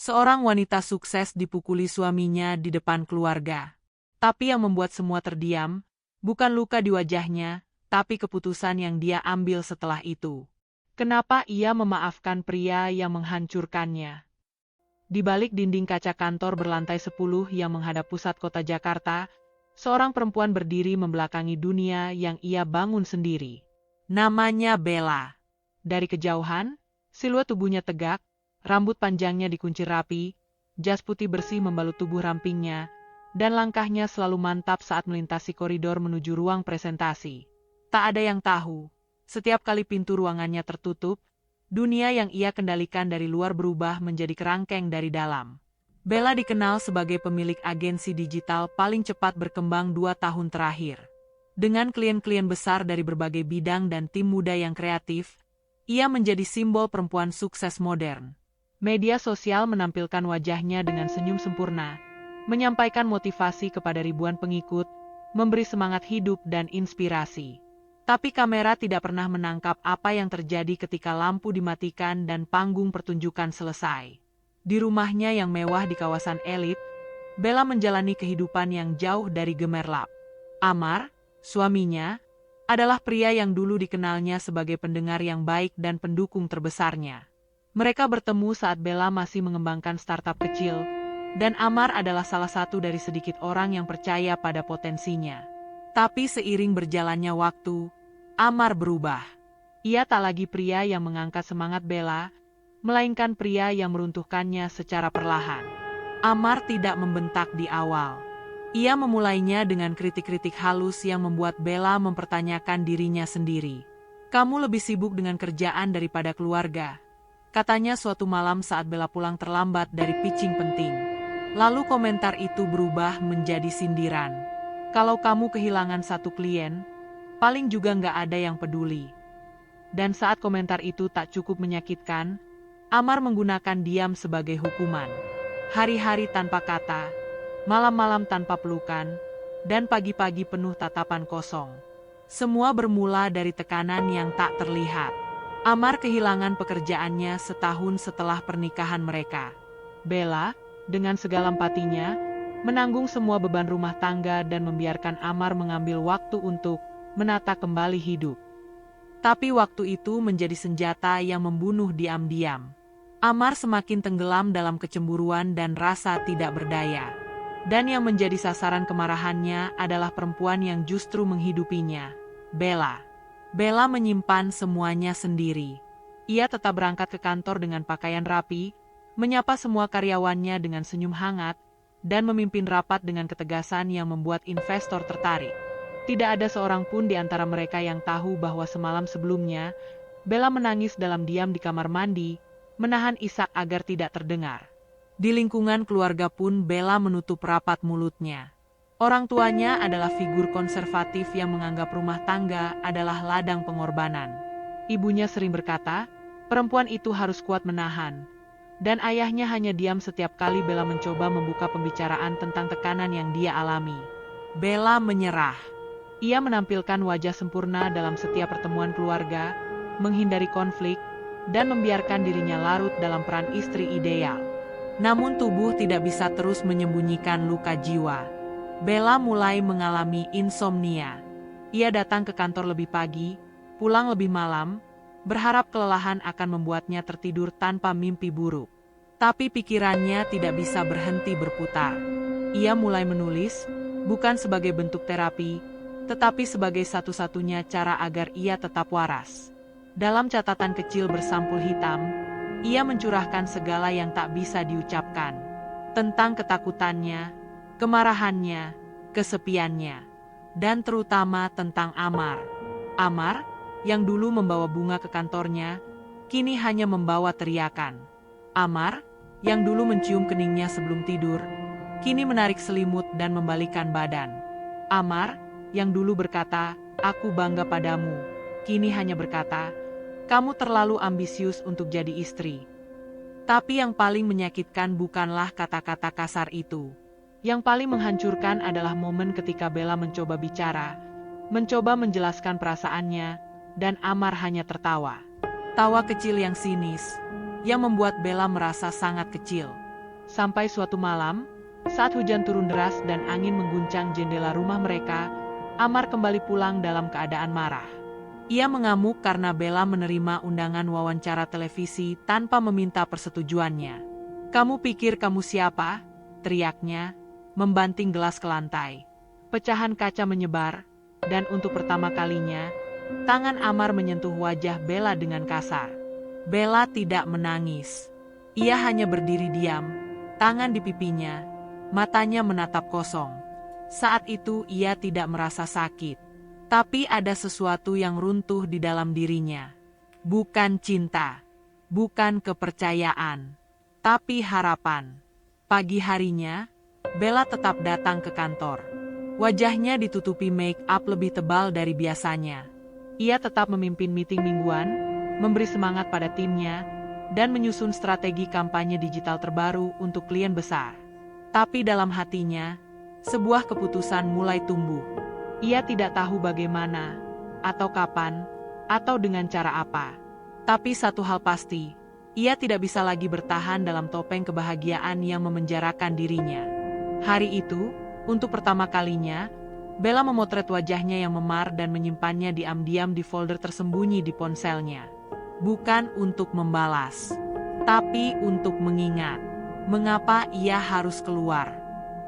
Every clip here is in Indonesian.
Seorang wanita sukses dipukuli suaminya di depan keluarga. Tapi yang membuat semua terdiam, bukan luka di wajahnya, tapi keputusan yang dia ambil setelah itu. Kenapa ia memaafkan pria yang menghancurkannya? Di balik dinding kaca kantor berlantai 10 yang menghadap pusat kota Jakarta, seorang perempuan berdiri membelakangi dunia yang ia bangun sendiri. Namanya Bella. Dari kejauhan, siluet tubuhnya tegak, rambut panjangnya dikuncir rapi, jas putih bersih membalut tubuh rampingnya, dan langkahnya selalu mantap saat melintasi koridor menuju ruang presentasi. Tak ada yang tahu, setiap kali pintu ruangannya tertutup, dunia yang ia kendalikan dari luar berubah menjadi kerangkeng dari dalam. Bella dikenal sebagai pemilik agensi digital paling cepat berkembang 2 tahun terakhir. Dengan klien-klien besar dari berbagai bidang dan tim muda yang kreatif, ia menjadi simbol perempuan sukses modern. Media sosial menampilkan wajahnya dengan senyum sempurna, menyampaikan motivasi kepada ribuan pengikut, memberi semangat hidup dan inspirasi. Tapi kamera tidak pernah menangkap apa yang terjadi ketika lampu dimatikan dan panggung pertunjukan selesai. Di rumahnya yang mewah di kawasan elit, Bella menjalani kehidupan yang jauh dari gemerlap. Amar, suaminya, adalah pria yang dulu dikenalnya sebagai pendengar yang baik dan pendukung terbesarnya. Mereka bertemu saat Bella masih mengembangkan startup kecil, dan Amar adalah salah satu dari sedikit orang yang percaya pada potensinya. Tapi seiring berjalannya waktu, Amar berubah. Ia tak lagi pria yang mengangkat semangat Bella, melainkan pria yang meruntuhkannya secara perlahan. Amar tidak membentak di awal. Ia memulainya dengan kritik-kritik halus yang membuat Bella mempertanyakan dirinya sendiri. "Kamu lebih sibuk dengan kerjaan daripada keluarga," katanya suatu malam saat Bella pulang terlambat dari pitching penting. Lalu komentar itu berubah menjadi sindiran. "Kalau kamu kehilangan satu klien, paling juga nggak ada yang peduli." Dan saat komentar itu tak cukup menyakitkan, Amar menggunakan diam sebagai hukuman. Hari-hari tanpa kata, malam-malam tanpa pelukan, dan pagi-pagi penuh tatapan kosong. Semua bermula dari tekanan yang tak terlihat. Amar kehilangan pekerjaannya setahun setelah pernikahan mereka. Bella, dengan segala empatinya, menanggung semua beban rumah tangga dan membiarkan Amar mengambil waktu untuk menata kembali hidup. Tapi waktu itu menjadi senjata yang membunuh diam-diam. Amar semakin tenggelam dalam kecemburuan dan rasa tidak berdaya. Dan yang menjadi sasaran kemarahannya adalah perempuan yang justru menghidupinya, Bella. Bella menyimpan semuanya sendiri. Ia tetap berangkat ke kantor dengan pakaian rapi, menyapa semua karyawannya dengan senyum hangat, dan memimpin rapat dengan ketegasan yang membuat investor tertarik. Tidak ada seorang pun di antara mereka yang tahu bahwa semalam sebelumnya, Bella menangis dalam diam di kamar mandi, menahan isak agar tidak terdengar. Di lingkungan keluarga pun Bella menutup rapat mulutnya. Orang tuanya adalah figur konservatif yang menganggap rumah tangga adalah ladang pengorbanan. Ibunya sering berkata, perempuan itu harus kuat menahan. Dan ayahnya hanya diam setiap kali Bella mencoba membuka pembicaraan tentang tekanan yang dia alami. Bella menyerah. Ia menampilkan wajah sempurna dalam setiap pertemuan keluarga, menghindari konflik, dan membiarkan dirinya larut dalam peran istri ideal. Namun tubuh tidak bisa terus menyembunyikan luka jiwa. Bella mulai mengalami insomnia. Ia datang ke kantor lebih pagi, pulang lebih malam, berharap kelelahan akan membuatnya tertidur tanpa mimpi buruk. Tapi pikirannya tidak bisa berhenti berputar. Ia mulai menulis, bukan sebagai bentuk terapi, tetapi sebagai satu-satunya cara agar ia tetap waras. Dalam catatan kecil bersampul hitam, ia mencurahkan segala yang tak bisa diucapkan. Tentang ketakutannya, kemarahannya, kesepiannya, dan terutama tentang Amar. Amar, yang dulu membawa bunga ke kantornya, kini hanya membawa teriakan. Amar, yang dulu mencium keningnya sebelum tidur, kini menarik selimut dan membalikan badan. Amar, yang dulu berkata, "Aku bangga padamu," kini hanya berkata, "Kamu terlalu ambisius untuk jadi istri." Tapi yang paling menyakitkan bukanlah kata-kata kasar itu. Yang paling menghancurkan adalah momen ketika Bella mencoba bicara, mencoba menjelaskan perasaannya, dan Amar hanya tertawa. Tawa kecil yang sinis, yang membuat Bella merasa sangat kecil. Sampai suatu malam, saat hujan turun deras dan angin mengguncang jendela rumah mereka, Amar kembali pulang dalam keadaan marah. Ia mengamuk karena Bella menerima undangan wawancara televisi tanpa meminta persetujuannya. "Kamu pikir kamu siapa?" teriaknya, membanting gelas ke lantai. Pecahan kaca menyebar, dan untuk pertama kalinya, tangan Amar menyentuh wajah Bella dengan kasar. Bella tidak menangis. Ia hanya berdiri diam, tangan di pipinya, matanya menatap kosong. Saat itu ia tidak merasa sakit. Tapi ada sesuatu yang runtuh di dalam dirinya. Bukan cinta, bukan kepercayaan, tapi harapan. Pagi harinya, Bella tetap datang ke kantor. Wajahnya ditutupi make up lebih tebal dari biasanya. Ia tetap memimpin meeting mingguan, memberi semangat pada timnya, dan menyusun strategi kampanye digital terbaru untuk klien besar. Tapi dalam hatinya, sebuah keputusan mulai tumbuh. Ia tidak tahu bagaimana, atau kapan, atau dengan cara apa. Tapi satu hal pasti, ia tidak bisa lagi bertahan dalam topeng kebahagiaan yang memenjarakan dirinya. Hari itu, untuk pertama kalinya, Bella memotret wajahnya yang memar dan menyimpannya diam-diam di folder tersembunyi di ponselnya. Bukan untuk membalas, tapi untuk mengingat. Mengapa ia harus keluar?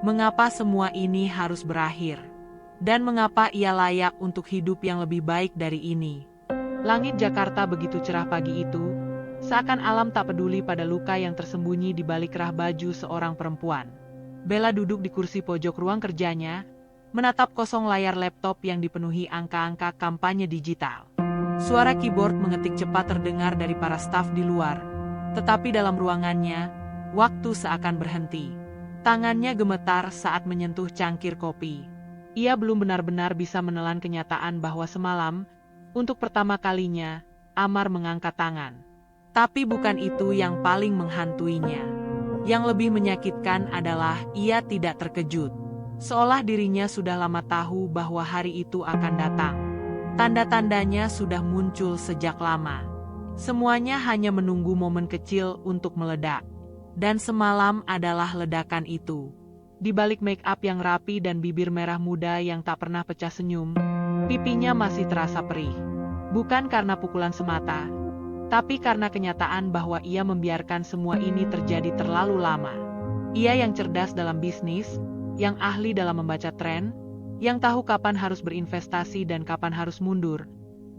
Mengapa semua ini harus berakhir? Dan mengapa ia layak untuk hidup yang lebih baik dari ini? Langit Jakarta begitu cerah pagi itu, seakan alam tak peduli pada luka yang tersembunyi di balik kerah baju seorang perempuan. Bella duduk di kursi pojok ruang kerjanya, menatap kosong layar laptop yang dipenuhi angka-angka kampanye digital. Suara keyboard mengetik cepat terdengar dari para staf di luar, tetapi dalam ruangannya, waktu seakan berhenti. Tangannya gemetar saat menyentuh cangkir kopi. Ia belum benar-benar bisa menelan kenyataan bahwa semalam, untuk pertama kalinya, Amar mengangkat tangan. Tapi bukan itu yang paling menghantuinya. Yang lebih menyakitkan adalah ia tidak terkejut. Seolah dirinya sudah lama tahu bahwa hari itu akan datang. Tanda-tandanya sudah muncul sejak lama. Semuanya hanya menunggu momen kecil untuk meledak. Dan semalam adalah ledakan itu. Di balik make up yang rapi dan bibir merah muda yang tak pernah pecah senyum, pipinya masih terasa perih. Bukan karena pukulan semata, tapi karena kenyataan bahwa ia membiarkan semua ini terjadi terlalu lama. Ia yang cerdas dalam bisnis, yang ahli dalam membaca tren, yang tahu kapan harus berinvestasi dan kapan harus mundur,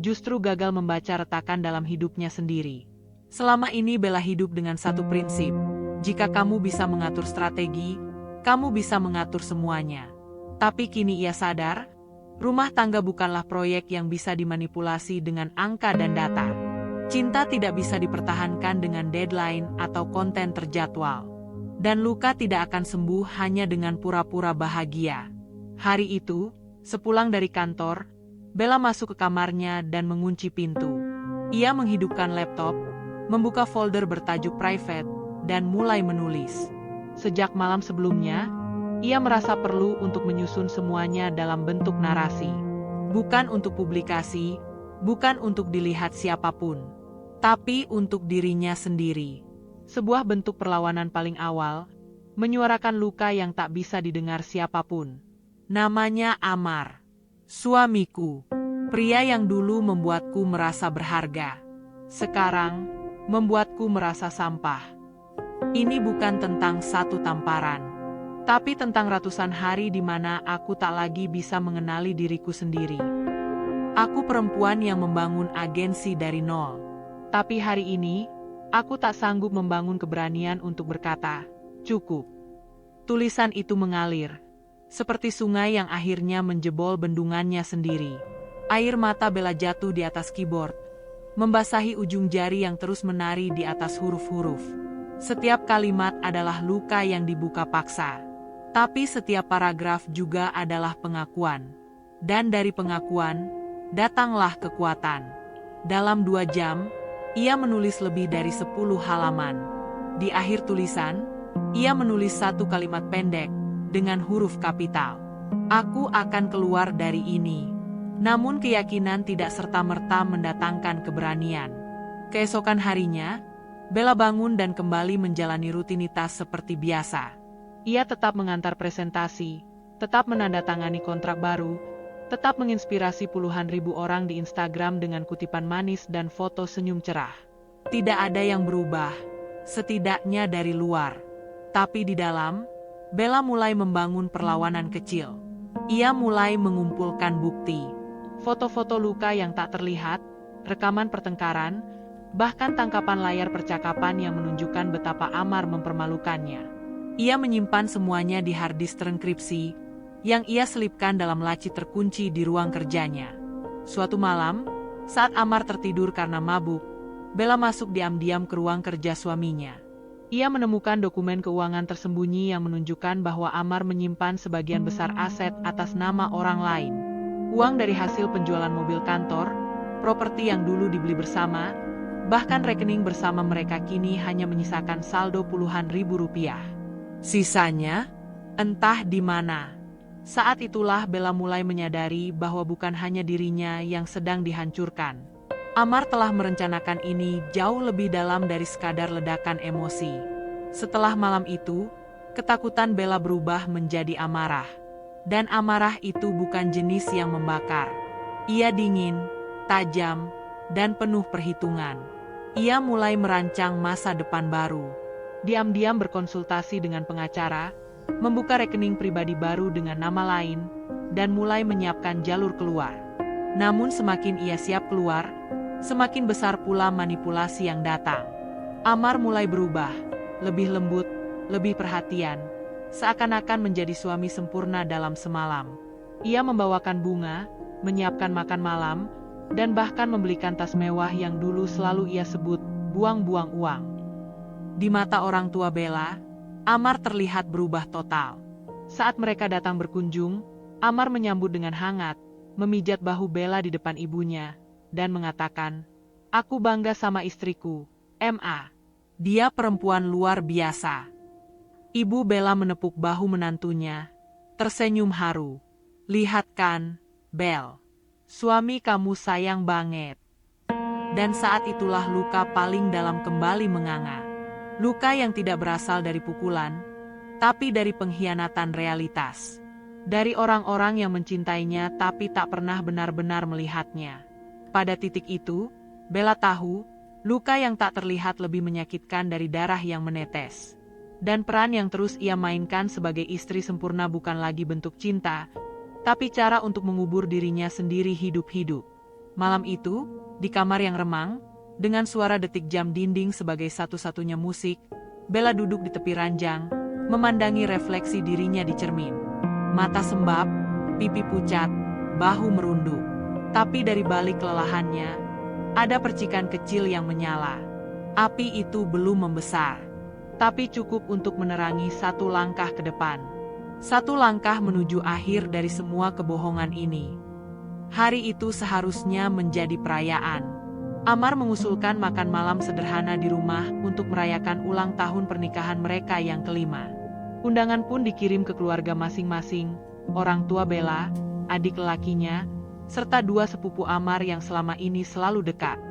justru gagal membaca retakan dalam hidupnya sendiri. Selama ini Bella hidup dengan satu prinsip, jika kamu bisa mengatur strategi, kamu bisa mengatur semuanya. Tapi kini ia sadar, rumah tangga bukanlah proyek yang bisa dimanipulasi dengan angka dan data. Cinta tidak bisa dipertahankan dengan deadline atau konten terjadwal. Dan luka tidak akan sembuh hanya dengan pura-pura bahagia. Hari itu, sepulang dari kantor, Bella masuk ke kamarnya dan mengunci pintu. Ia menghidupkan laptop, membuka folder bertajuk private, dan mulai menulis. Sejak malam sebelumnya, ia merasa perlu untuk menyusun semuanya dalam bentuk narasi. Bukan untuk publikasi, bukan untuk dilihat siapapun, tapi untuk dirinya sendiri. Sebuah bentuk perlawanan paling awal, menyuarakan luka yang tak bisa didengar siapapun. Namanya Amar. Suamiku. Pria yang dulu membuatku merasa berharga. Sekarang, membuatku merasa sampah. Ini bukan tentang satu tamparan, tapi tentang ratusan hari di mana aku tak lagi bisa mengenali diriku sendiri. Aku perempuan yang membangun agensi dari nol. Tapi hari ini, aku tak sanggup membangun keberanian untuk berkata, cukup. Tulisan itu mengalir, seperti sungai yang akhirnya menjebol bendungannya sendiri. Air mata Bella jatuh di atas keyboard, membasahi ujung jari yang terus menari di atas huruf-huruf. Setiap kalimat adalah luka yang dibuka paksa. Tapi setiap paragraf juga adalah pengakuan. Dan dari pengakuan, datanglah kekuatan. Dalam 2 jam, ia menulis lebih dari 10 halaman. Di akhir tulisan, ia menulis satu kalimat pendek, dengan huruf kapital. Aku akan keluar dari ini. Namun keyakinan tidak serta-merta mendatangkan keberanian. Keesokan harinya, Bella bangun dan kembali menjalani rutinitas seperti biasa. Ia tetap mengantar presentasi, tetap menandatangani kontrak baru, tetap menginspirasi puluhan ribu orang di Instagram dengan kutipan manis dan foto senyum cerah. Tidak ada yang berubah, setidaknya dari luar. Tapi di dalam, Bella mulai membangun perlawanan kecil. Ia mulai mengumpulkan bukti. Foto-foto luka yang tak terlihat, rekaman pertengkaran, bahkan tangkapan layar percakapan yang menunjukkan betapa Amar mempermalukannya. Ia menyimpan semuanya di harddisk terenkripsi, yang ia selipkan dalam laci terkunci di ruang kerjanya. Suatu malam, saat Amar tertidur karena mabuk, Bella masuk diam-diam ke ruang kerja suaminya. Ia menemukan dokumen keuangan tersembunyi yang menunjukkan bahwa Amar menyimpan sebagian besar aset atas nama orang lain. Uang dari hasil penjualan mobil kantor, properti yang dulu dibeli bersama, bahkan rekening bersama mereka kini hanya menyisakan saldo puluhan ribu rupiah. Sisanya, entah di mana. Saat itulah Bella mulai menyadari bahwa bukan hanya dirinya yang sedang dihancurkan. Amar telah merencanakan ini jauh lebih dalam dari sekadar ledakan emosi. Setelah malam itu, ketakutan Bella berubah menjadi amarah. Dan amarah itu bukan jenis yang membakar. Ia dingin, tajam, dan penuh perhitungan. Ia mulai merancang masa depan baru. Diam-diam berkonsultasi dengan pengacara, membuka rekening pribadi baru dengan nama lain, dan mulai menyiapkan jalur keluar. Namun semakin ia siap keluar, semakin besar pula manipulasi yang datang. Amar mulai berubah, lebih lembut, lebih perhatian, seakan-akan menjadi suami sempurna dalam semalam. Ia membawakan bunga, menyiapkan makan malam, dan bahkan membelikan tas mewah yang dulu selalu ia sebut buang-buang uang. Di mata orang tua Bella, Amar terlihat berubah total. Saat mereka datang berkunjung, Amar menyambut dengan hangat, memijat bahu Bella di depan ibunya, dan mengatakan, "Aku bangga sama istriku, Ma. Dia perempuan luar biasa." Ibu Bella menepuk bahu menantunya, tersenyum haru. "Lihat kan, Bel. Suami kamu sayang banget." Dan saat itulah luka paling dalam kembali menganga. Luka yang tidak berasal dari pukulan, tapi dari pengkhianatan realitas. Dari orang-orang yang mencintainya tapi tak pernah benar-benar melihatnya. Pada titik itu, Bella tahu, luka yang tak terlihat lebih menyakitkan dari darah yang menetes. Dan peran yang terus ia mainkan sebagai istri sempurna bukan lagi bentuk cinta, tapi cara untuk mengubur dirinya sendiri hidup-hidup. Malam itu, di kamar yang remang, dengan suara detik jam dinding sebagai satu-satunya musik, Bella duduk di tepi ranjang, memandangi refleksi dirinya di cermin. Mata sembab, pipi pucat, bahu merunduk. Tapi dari balik kelelahannya, ada percikan kecil yang menyala. Api itu belum membesar, tapi cukup untuk menerangi satu langkah ke depan. Satu langkah menuju akhir dari semua kebohongan ini. Hari itu seharusnya menjadi perayaan. Amar mengusulkan makan malam sederhana di rumah untuk merayakan ulang tahun pernikahan mereka yang kelima. Undangan pun dikirim ke keluarga masing-masing, orang tua Bella, adik lelakinya, serta dua sepupu Amar yang selama ini selalu dekat.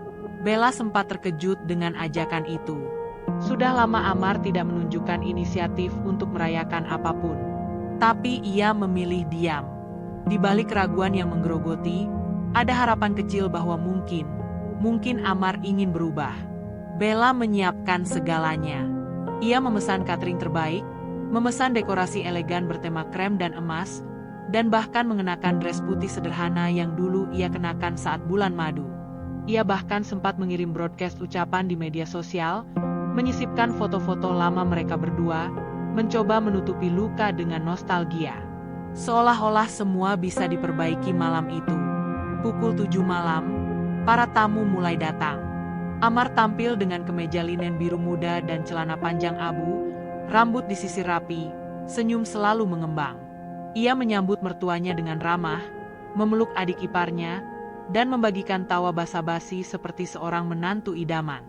Bella sempat terkejut dengan ajakan itu. Sudah lama Amar tidak menunjukkan inisiatif untuk merayakan apapun. Tapi ia memilih diam. Di balik keraguan yang menggerogoti, ada harapan kecil bahwa mungkin Amar ingin berubah. Bella menyiapkan segalanya. Ia memesan catering terbaik, memesan dekorasi elegan bertema krem dan emas, dan bahkan mengenakan dress putih sederhana yang dulu ia kenakan saat bulan madu. Ia bahkan sempat mengirim broadcast ucapan di media sosial, menyisipkan foto-foto lama mereka berdua, mencoba menutupi luka dengan nostalgia. Seolah-olah semua bisa diperbaiki malam itu. Pukul 7 malam, para tamu mulai datang. Amar tampil dengan kemeja linen biru muda dan celana panjang abu, rambut disisir rapi, senyum selalu mengembang. Ia menyambut mertuanya dengan ramah, memeluk adik iparnya, dan membagikan tawa basa-basi seperti seorang menantu idaman.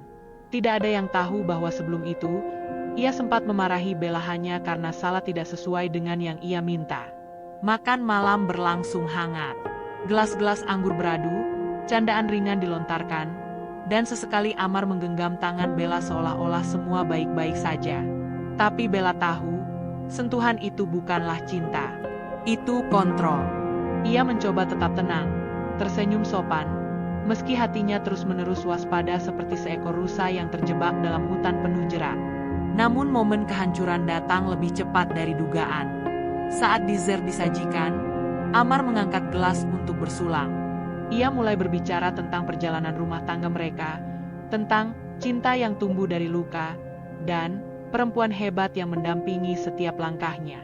Tidak ada yang tahu bahwa sebelum itu, ia sempat memarahi Bella hanya karena salah tidak sesuai dengan yang ia minta. Makan malam berlangsung hangat. Gelas-gelas anggur beradu, candaan ringan dilontarkan, Dan sesekali Amar menggenggam tangan Bella seolah-olah semua baik-baik saja. Tapi Bella tahu, sentuhan itu bukanlah cinta. Itu kontrol. Ia mencoba tetap tenang, tersenyum sopan, meski hatinya terus-menerus waspada seperti seekor rusa yang terjebak dalam hutan penuh jerat. Namun momen kehancuran datang lebih cepat dari dugaan. Saat dessert disajikan, Amar mengangkat gelas untuk bersulang. Ia mulai berbicara tentang perjalanan rumah tangga mereka, tentang cinta yang tumbuh dari luka, dan perempuan hebat yang mendampingi setiap langkahnya.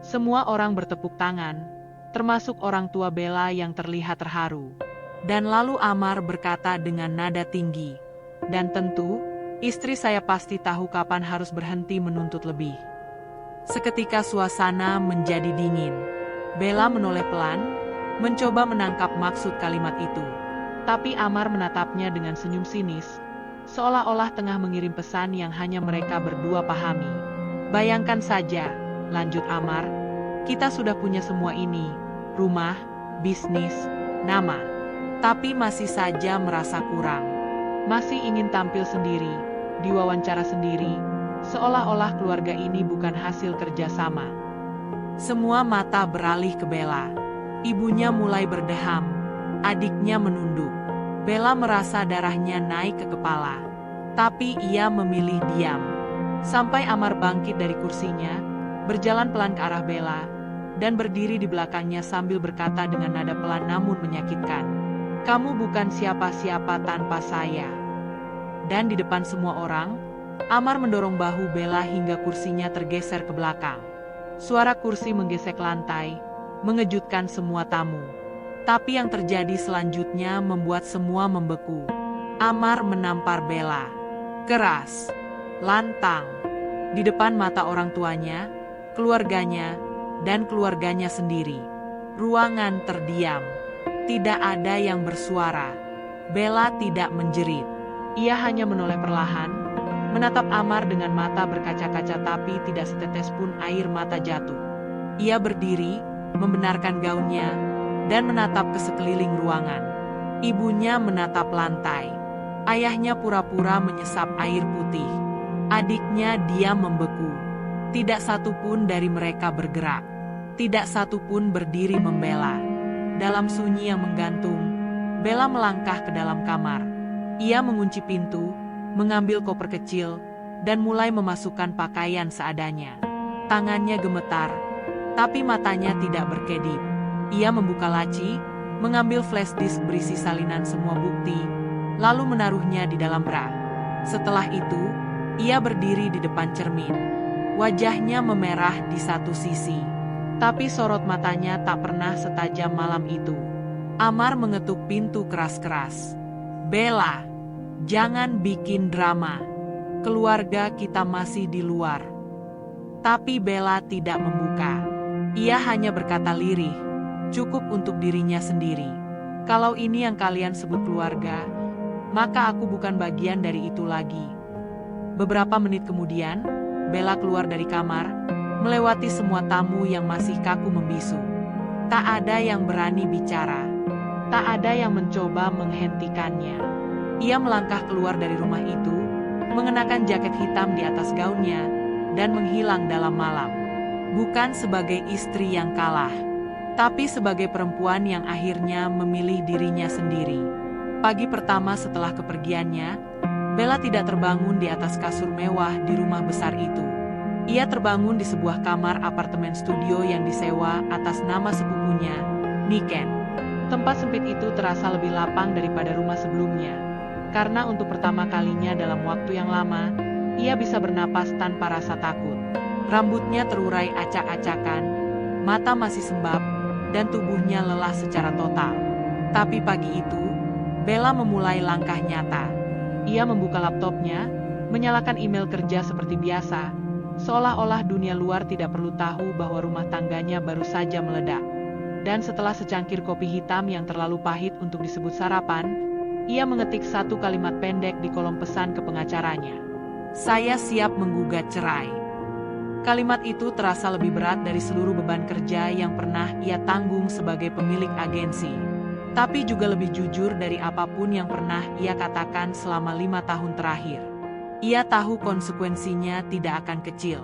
Semua orang bertepuk tangan, termasuk orang tua Bella yang terlihat terharu. Dan lalu Amar berkata dengan nada tinggi, "Dan tentu, istri saya pasti tahu kapan harus berhenti menuntut lebih." Seketika suasana menjadi dingin. Bella menoleh pelan, mencoba menangkap maksud kalimat itu. Tapi Amar menatapnya dengan senyum sinis, seolah-olah tengah mengirim pesan yang hanya mereka berdua pahami. "Bayangkan saja," lanjut Amar, "kita sudah punya semua ini, rumah, bisnis, nama. Tapi masih saja merasa kurang. Masih ingin tampil sendiri, diwawancara sendiri, seolah-olah keluarga ini bukan hasil kerja sama." Semua mata beralih ke Bella. Ibunya mulai berdeham, adiknya menunduk. Bella merasa darahnya naik ke kepala. Tapi ia memilih diam. Sampai Amar bangkit dari kursinya, berjalan pelan ke arah Bella, dan berdiri di belakangnya sambil berkata dengan nada pelan namun menyakitkan, "Kamu bukan siapa-siapa tanpa saya." Dan di depan semua orang, Amar mendorong bahu Bella hingga kursinya tergeser ke belakang. Suara kursi menggesek lantai, mengejutkan semua tamu. Tapi yang terjadi selanjutnya membuat semua membeku. Amar menampar Bella. Keras, lantang. Di depan mata orang tuanya, keluarganya, dan keluarganya sendiri. Ruangan terdiam. Tidak ada yang bersuara. Bella tidak menjerit. Ia hanya menoleh perlahan, menatap Amar dengan mata berkaca-kaca tapi tidak setetes pun air mata jatuh. Ia berdiri, membenarkan gaunnya, dan menatap ke sekeliling ruangan. Ibunya menatap lantai. Ayahnya pura-pura menyesap air putih. Adiknya diam membeku. Tidak satu pun dari mereka bergerak. Tidak satu pun berdiri membela. Dalam sunyi yang menggantung, Bella melangkah ke dalam kamar. Ia mengunci pintu, mengambil koper kecil, dan mulai memasukkan pakaian seadanya. Tangannya gemetar, tapi matanya tidak berkedip. Ia membuka laci, mengambil flash disk berisi salinan semua bukti, lalu menaruhnya di dalam rak. Setelah itu, ia berdiri di depan cermin. Wajahnya memerah di satu sisi, tapi sorot matanya tak pernah setajam malam itu. Amar mengetuk pintu keras-keras. "Bella, jangan bikin drama. Keluarga kita masih di luar." Tapi Bella tidak membuka. Ia hanya berkata lirih, cukup untuk dirinya sendiri. "Kalau ini yang kalian sebut keluarga, maka aku bukan bagian dari itu lagi." Beberapa menit kemudian, Bella keluar dari kamar, melewati semua tamu yang masih kaku membisu. Tak ada yang berani bicara. Tak ada yang mencoba menghentikannya. Ia melangkah keluar dari rumah itu, mengenakan jaket hitam di atas gaunnya, dan menghilang dalam malam. Bukan sebagai istri yang kalah, tapi sebagai perempuan yang akhirnya memilih dirinya sendiri. Pagi pertama setelah kepergiannya, Bella tidak terbangun di atas kasur mewah di rumah besar itu. Ia terbangun di sebuah kamar apartemen studio yang disewa atas nama sepupunya, Niken. Tempat sempit itu terasa lebih lapang daripada rumah sebelumnya, karena untuk pertama kalinya dalam waktu yang lama, ia bisa bernapas tanpa rasa takut. Rambutnya terurai acak-acakan, mata masih sembab, dan tubuhnya lelah secara total. Tapi pagi itu, Bella memulai langkah nyata. Ia membuka laptopnya, menyalakan email kerja seperti biasa, seolah-olah dunia luar tidak perlu tahu bahwa rumah tangganya baru saja meledak. Dan setelah secangkir kopi hitam yang terlalu pahit untuk disebut sarapan, ia mengetik satu kalimat pendek di kolom pesan ke pengacaranya. "Saya siap menggugat cerai." Kalimat itu terasa lebih berat dari seluruh beban kerja yang pernah ia tanggung sebagai pemilik agensi. tapi juga lebih jujur dari apapun yang pernah ia katakan selama 5 tahun terakhir. Ia tahu konsekuensinya tidak akan kecil.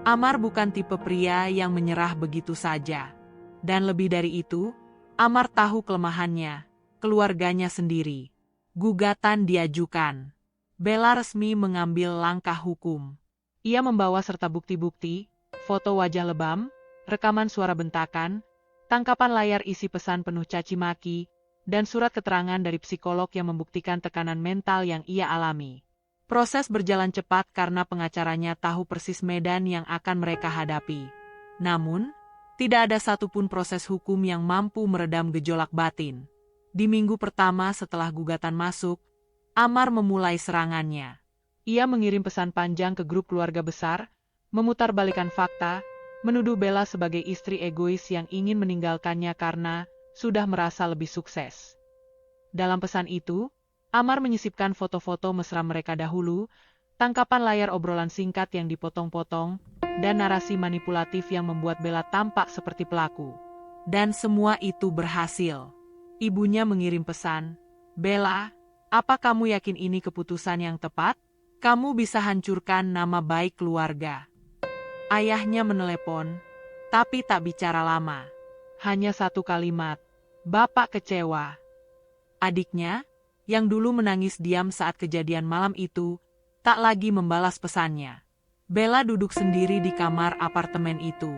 Amar bukan tipe pria yang menyerah begitu saja. Dan lebih dari itu, Amar tahu kelemahannya, keluarganya sendiri. Gugatan diajukan. Bella resmi mengambil langkah hukum. Ia membawa serta bukti-bukti, foto wajah lebam, rekaman suara bentakan, tangkapan layar isi pesan penuh caci maki, dan surat keterangan dari psikolog yang membuktikan tekanan mental yang ia alami. Proses berjalan cepat karena pengacaranya tahu persis medan yang akan mereka hadapi. Namun, tidak ada satupun proses hukum yang mampu meredam gejolak batin. Di minggu pertama setelah gugatan masuk, Amar memulai serangannya. Ia mengirim pesan panjang ke grup keluarga besar, memutarbalikkan fakta, menuduh Bella sebagai istri egois yang ingin meninggalkannya karena sudah merasa lebih sukses. Dalam pesan itu, Amar menyisipkan foto-foto mesra mereka dahulu, tangkapan layar obrolan singkat yang dipotong-potong, dan narasi manipulatif yang membuat Bella tampak seperti pelaku. Dan semua itu berhasil. Ibunya mengirim pesan, "Bella, apa kamu yakin ini keputusan yang tepat? Kamu bisa hancurkan nama baik keluarga." Ayahnya menelepon, tapi tak bicara lama. Hanya satu kalimat, "Bapak kecewa." Adiknya, yang dulu menangis diam saat kejadian malam itu, tak lagi membalas pesannya. Bella duduk sendiri di kamar apartemen itu.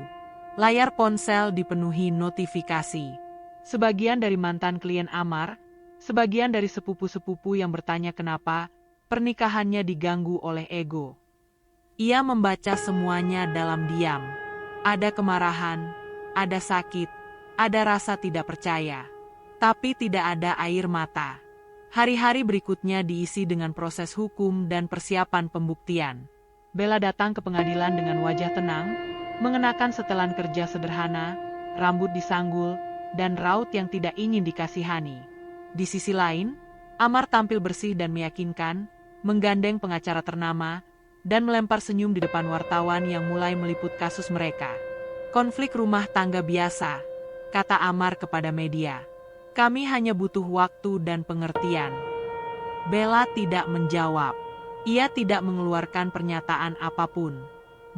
Layar ponsel dipenuhi notifikasi. Sebagian dari mantan klien Amar, sebagian dari sepupu-sepupu yang bertanya kenapa pernikahannya diganggu oleh ego. Ia membaca semuanya dalam diam. Ada kemarahan, ada sakit, ada rasa tidak percaya. Tapi tidak ada air mata. Hari-hari berikutnya diisi dengan proses hukum dan persiapan pembuktian. Bella datang ke pengadilan dengan wajah tenang, mengenakan setelan kerja sederhana, rambut disanggul, dan raut yang tidak ingin dikasihani. Di sisi lain, Amar tampil bersih dan meyakinkan, menggandeng pengacara ternama, dan melempar senyum di depan wartawan yang mulai meliput kasus mereka. "Konflik rumah tangga biasa," kata Amar kepada media. "Kami hanya butuh waktu dan pengertian." Bella tidak menjawab. Ia tidak mengeluarkan pernyataan apapun.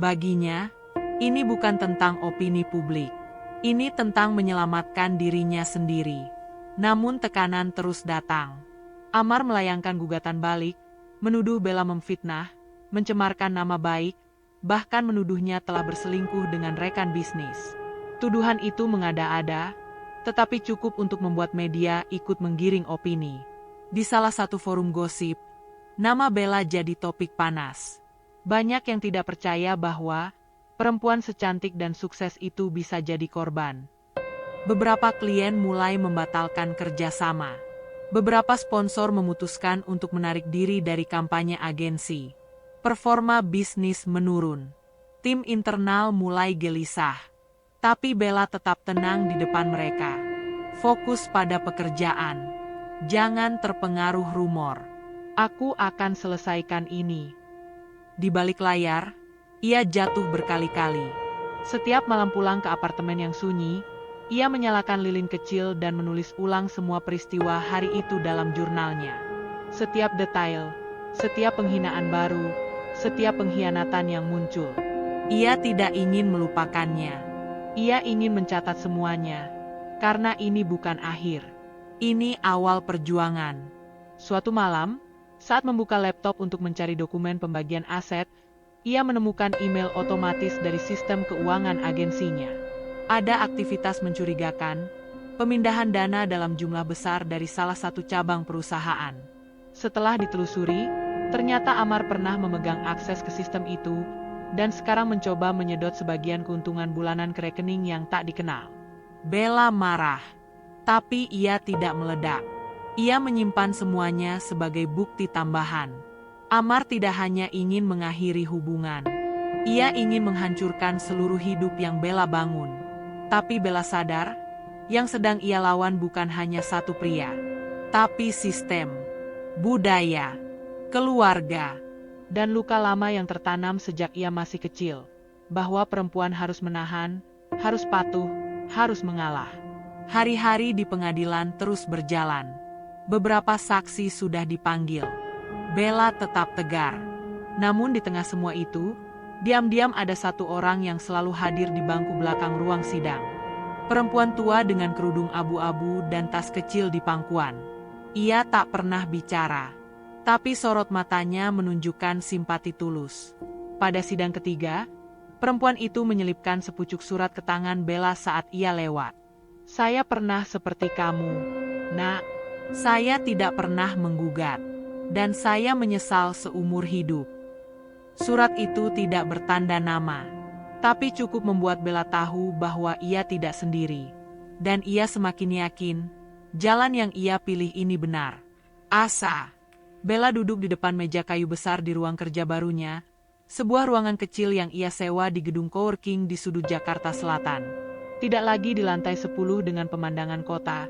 Baginya, ini bukan tentang opini publik. Ini tentang menyelamatkan dirinya sendiri. Namun tekanan terus datang. Amar melayangkan gugatan balik, menuduh Bella memfitnah, mencemarkan nama baik, bahkan menuduhnya telah berselingkuh dengan rekan bisnis. Tuduhan itu mengada-ada, tetapi cukup untuk membuat media ikut menggiring opini. Di salah satu forum gosip, nama Bella jadi topik panas. Banyak yang tidak percaya bahwa perempuan secantik dan sukses itu bisa jadi korban. Beberapa klien mulai membatalkan kerjasama. Beberapa sponsor memutuskan untuk menarik diri dari kampanye agensi. Performa bisnis menurun. Tim internal mulai gelisah. Tapi Bella tetap tenang di depan mereka. Fokus pada pekerjaan. Jangan terpengaruh rumor. "Aku akan selesaikan ini." Di balik layar, ia jatuh berkali-kali. Setiap malam pulang ke apartemen yang sunyi, ia menyalakan lilin kecil dan menulis ulang semua peristiwa hari itu dalam jurnalnya. Setiap detail, setiap penghinaan baru, setiap pengkhianatan yang muncul. Ia tidak ingin melupakannya. Ia ingin mencatat semuanya, karena ini bukan akhir. Ini awal perjuangan. Suatu malam, saat membuka laptop untuk mencari dokumen pembagian aset, ia menemukan email otomatis dari sistem keuangan agensinya. Ada aktivitas mencurigakan, pemindahan dana dalam jumlah besar dari salah satu cabang perusahaan. Setelah ditelusuri, ternyata Amar pernah memegang akses ke sistem itu, dan sekarang mencoba menyedot sebagian keuntungan bulanan ke rekening yang tak dikenal. Bella marah, tapi ia tidak meledak. Ia menyimpan semuanya sebagai bukti tambahan. Amar tidak hanya ingin mengakhiri hubungan. Ia ingin menghancurkan seluruh hidup yang Bella bangun. Tapi Bella sadar, yang sedang ia lawan bukan hanya satu pria, tapi sistem, budaya, keluarga, dan luka lama yang tertanam sejak ia masih kecil, bahwa perempuan harus menahan, harus patuh, harus mengalah. Hari-hari di pengadilan terus berjalan. Beberapa saksi sudah dipanggil. Bella tetap tegar. Namun di tengah semua itu, diam-diam ada satu orang yang selalu hadir di bangku belakang ruang sidang. Perempuan tua dengan kerudung abu-abu dan tas kecil di pangkuan. Ia tak pernah bicara, tapi sorot matanya menunjukkan simpati tulus. Pada sidang ketiga, perempuan itu menyelipkan sepucuk surat ke tangan Bella saat ia lewat. "Saya pernah seperti kamu, Nak. Saya tidak pernah menggugat, dan saya menyesal seumur hidup." Surat itu tidak bertanda nama, tapi cukup membuat Bella tahu bahwa ia tidak sendiri. Dan ia semakin yakin, jalan yang ia pilih ini benar. Asa. Bella duduk di depan meja kayu besar di ruang kerja barunya, sebuah ruangan kecil yang ia sewa di gedung coworking di sudut Jakarta Selatan. Tidak lagi di lantai 10 dengan pemandangan kota.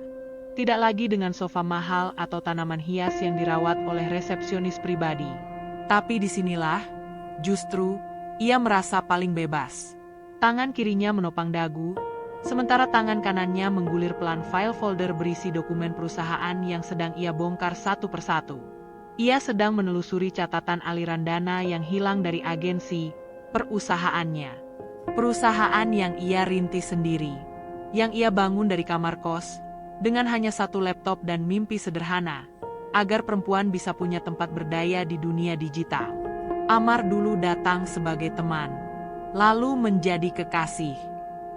Tidak lagi dengan sofa mahal atau tanaman hias yang dirawat oleh resepsionis pribadi. Tapi disinilah, justru, ia merasa paling bebas. Tangan kirinya menopang dagu, sementara tangan kanannya menggulir pelan file folder berisi dokumen perusahaan yang sedang ia bongkar satu persatu. Ia sedang menelusuri catatan aliran dana yang hilang dari agensi perusahaannya. Perusahaan yang ia rintis sendiri, yang ia bangun dari kamar kos, dengan hanya satu laptop dan mimpi sederhana, agar perempuan bisa punya tempat berdaya di dunia digital. Amar dulu datang sebagai teman, lalu menjadi kekasih,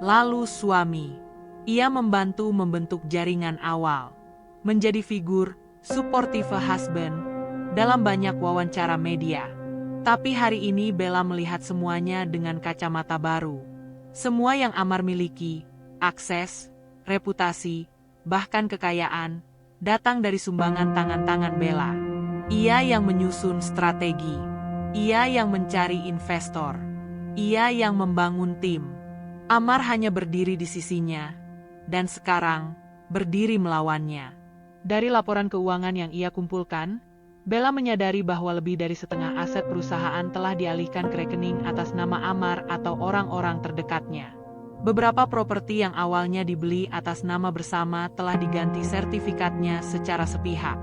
lalu suami. Ia membantu membentuk jaringan awal, menjadi figur supportive husband dalam banyak wawancara media. Tapi hari ini Bella melihat semuanya dengan kacamata baru. Semua yang Amar miliki, akses, reputasi, bahkan kekayaan, datang dari sumbangan tangan-tangan Bella. Ia yang menyusun strategi, ia yang mencari investor, ia yang membangun tim. Amar hanya berdiri di sisinya, dan sekarang berdiri melawannya. Dari laporan keuangan yang ia kumpulkan, Bella menyadari bahwa lebih dari setengah aset perusahaan telah dialihkan ke rekening atas nama Amar atau orang-orang terdekatnya. Beberapa properti yang awalnya dibeli atas nama bersama telah diganti sertifikatnya secara sepihak.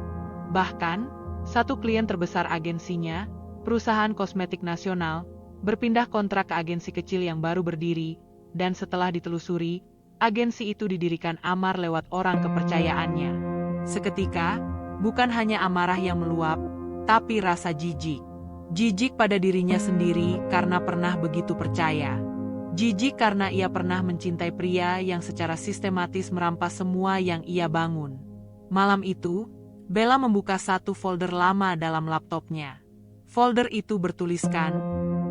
Bahkan, satu klien terbesar agensinya, perusahaan kosmetik nasional, berpindah kontrak ke agensi kecil yang baru berdiri, dan setelah ditelusuri, agensi itu didirikan Amar lewat orang kepercayaannya. Seketika, bukan hanya amarah yang meluap, tapi rasa jijik. Jijik pada dirinya sendiri karena pernah begitu percaya. Jijik karena ia pernah mencintai pria yang secara sistematis merampas semua yang ia bangun. Malam itu, Bella membuka satu folder lama dalam laptopnya. Folder itu bertuliskan,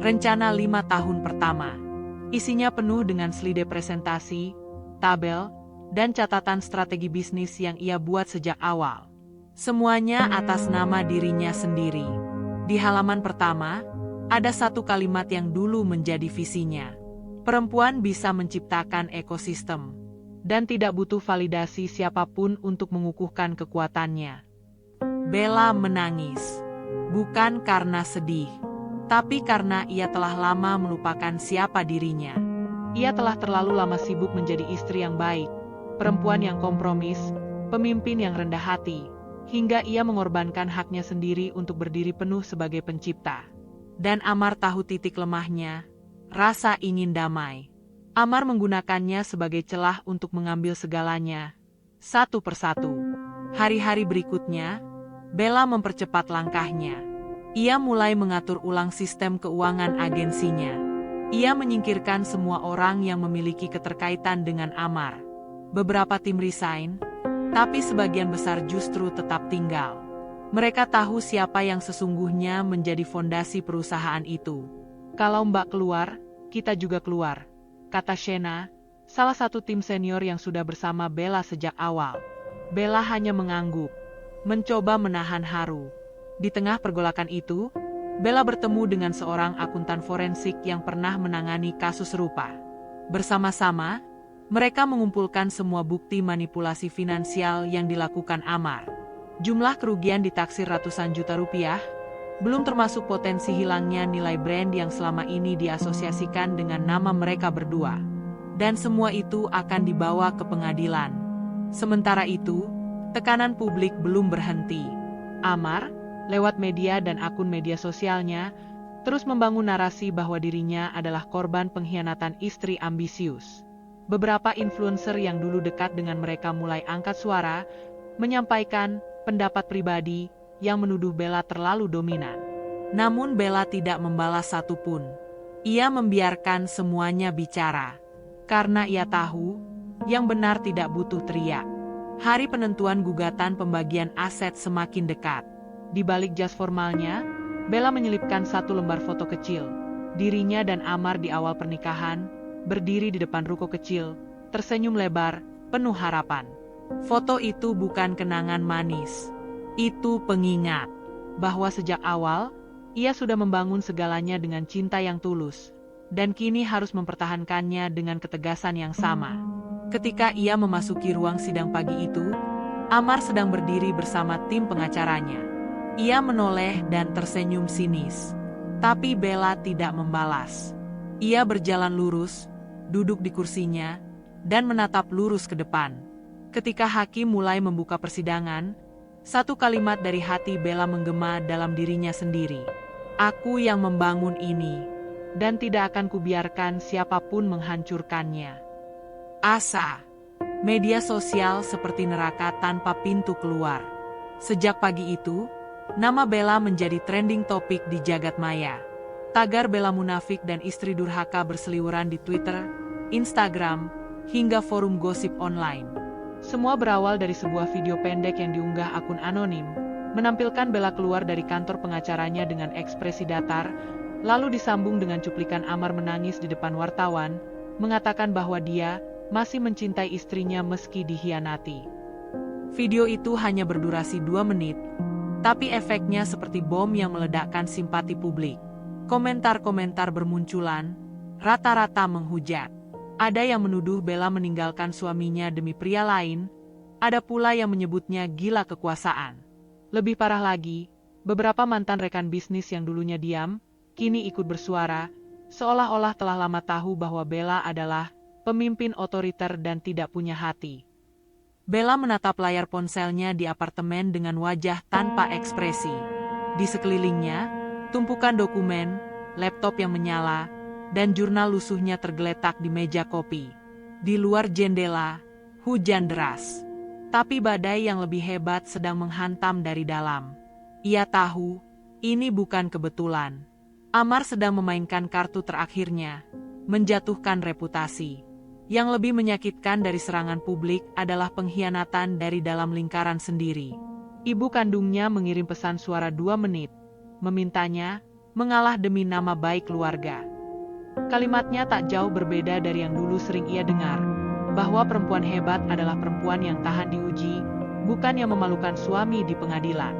Rencana 5 tahun pertama. Isinya penuh dengan slide presentasi, tabel, dan catatan strategi bisnis yang ia buat sejak awal. Semuanya atas nama dirinya sendiri. Di halaman pertama, ada satu kalimat yang dulu menjadi visinya. Perempuan bisa menciptakan ekosistem, dan tidak butuh validasi siapapun untuk mengukuhkan kekuatannya. Bella menangis, bukan karena sedih, tapi karena ia telah lama melupakan siapa dirinya. Ia telah terlalu lama sibuk menjadi istri yang baik, perempuan yang kompromis, pemimpin yang rendah hati, hingga ia mengorbankan haknya sendiri untuk berdiri penuh sebagai pencipta. Dan Amar tahu titik lemahnya, rasa ingin damai. Amar menggunakannya sebagai celah untuk mengambil segalanya, satu persatu. Hari-hari berikutnya, Bella mempercepat langkahnya. Ia mulai mengatur ulang sistem keuangan agensinya. Ia menyingkirkan semua orang yang memiliki keterkaitan dengan Amar. Beberapa tim resign, tapi sebagian besar justru tetap tinggal. Mereka tahu siapa yang sesungguhnya menjadi fondasi perusahaan itu. "Kalau Mbak keluar, kita juga keluar," kata Shena, salah satu tim senior yang sudah bersama Bella sejak awal. Bella hanya mengangguk, mencoba menahan haru. Di tengah pergolakan itu, Bella bertemu dengan seorang akuntan forensik yang pernah menangani kasus serupa. Bersama-sama, mereka mengumpulkan semua bukti manipulasi finansial yang dilakukan Amar. Jumlah kerugian ditaksir ratusan juta rupiah, belum termasuk potensi hilangnya nilai brand yang selama ini diasosiasikan dengan nama mereka berdua. Dan semua itu akan dibawa ke pengadilan. Sementara itu, tekanan publik belum berhenti. Amar, lewat media dan akun media sosialnya, terus membangun narasi bahwa dirinya adalah korban pengkhianatan istri ambisius. Beberapa influencer yang dulu dekat dengan mereka mulai angkat suara, menyampaikan pendapat pribadi yang menuduh Bella terlalu dominan. Namun Bella tidak membalas satupun. Ia membiarkan semuanya bicara. Karena ia tahu, yang benar tidak butuh teriak. Hari penentuan gugatan pembagian aset semakin dekat. Di balik jas formalnya, Bella menyelipkan satu lembar foto kecil. Dirinya dan Amar di awal pernikahan, berdiri di depan ruko kecil, tersenyum lebar, penuh harapan. Foto itu bukan kenangan manis. Itu pengingat bahwa sejak awal, ia sudah membangun segalanya dengan cinta yang tulus, dan kini harus mempertahankannya dengan ketegasan yang sama. Ketika ia memasuki ruang sidang pagi itu, Amar sedang berdiri bersama tim pengacaranya. Ia menoleh dan tersenyum sinis. Tapi Bella tidak membalas. Ia berjalan lurus, duduk di kursinya, dan menatap lurus ke depan. Ketika hakim mulai membuka persidangan, satu kalimat dari hati Bella menggema dalam dirinya sendiri. Aku yang membangun ini, dan tidak akan kubiarkan siapapun menghancurkannya. Asa. Media sosial seperti neraka tanpa pintu keluar. Sejak pagi itu, nama Bella menjadi trending topik di jagat maya. Tagar Bella munafik dan istri durhaka berseliweran di Twitter, Instagram, hingga forum gosip online. Semua berawal dari sebuah video pendek yang diunggah akun anonim, menampilkan Bella keluar dari kantor pengacaranya dengan ekspresi datar, lalu disambung dengan cuplikan Amar menangis di depan wartawan, mengatakan bahwa dia masih mencintai istrinya meski dikhianati. Video itu hanya berdurasi 2 menit, tapi efeknya seperti bom yang meledakkan simpati publik. Komentar-komentar bermunculan, rata-rata menghujat. Ada yang menuduh Bella meninggalkan suaminya demi pria lain, ada pula yang menyebutnya gila kekuasaan. Lebih parah lagi, beberapa mantan rekan bisnis yang dulunya diam, kini ikut bersuara, seolah-olah telah lama tahu bahwa Bella adalah pemimpin otoriter dan tidak punya hati. Bella menatap layar ponselnya di apartemen dengan wajah tanpa ekspresi. Di sekelilingnya, tumpukan dokumen, laptop yang menyala, dan jurnal lusuhnya tergeletak di meja kopi. Di luar jendela, hujan deras. Tapi badai yang lebih hebat sedang menghantam dari dalam. Ia tahu, ini bukan kebetulan. Amar sedang memainkan kartu terakhirnya, menjatuhkan reputasi. Yang lebih menyakitkan dari serangan publik adalah pengkhianatan dari dalam lingkaran sendiri. Ibu kandungnya mengirim pesan suara 2 menit, memintanya mengalah demi nama baik keluarga. Kalimatnya tak jauh berbeda dari yang dulu sering ia dengar, bahwa perempuan hebat adalah perempuan yang tahan diuji, bukan yang memalukan suami di pengadilan.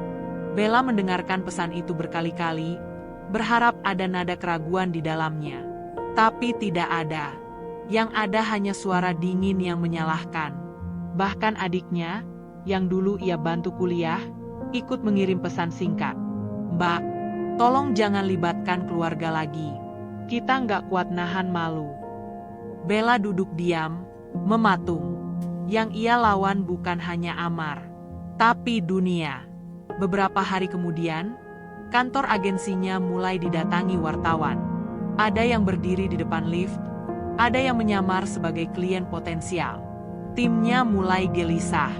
Bella mendengarkan pesan itu berkali-kali, berharap ada nada keraguan di dalamnya. Tapi tidak ada. Yang ada hanya suara dingin yang menyalahkan. Bahkan adiknya, yang dulu ia bantu kuliah, ikut mengirim pesan singkat. Mbak, tolong jangan libatkan keluarga lagi. Kita nggak kuat nahan malu. Bella duduk diam, mematung. Yang ia lawan bukan hanya Amar, tapi dunia. Beberapa hari kemudian, kantor agensinya mulai didatangi wartawan. Ada yang berdiri di depan lift, ada yang menyamar sebagai klien potensial. Timnya mulai gelisah.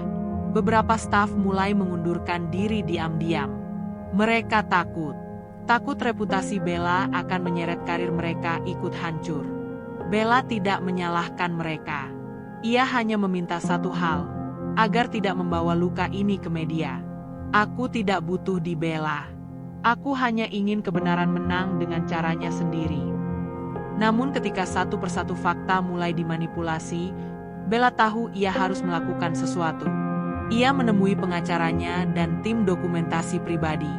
Beberapa staf mulai mengundurkan diri diam-diam. Mereka takut. Takut reputasi Bella akan menyeret karir mereka ikut hancur. Bella tidak menyalahkan mereka. Ia hanya meminta satu hal, agar tidak membawa luka ini ke media. Aku tidak butuh dibela. Aku hanya ingin kebenaran menang dengan caranya sendiri. Namun ketika satu persatu fakta mulai dimanipulasi, Bella tahu ia harus melakukan sesuatu. Ia menemui pengacaranya dan tim dokumentasi pribadi.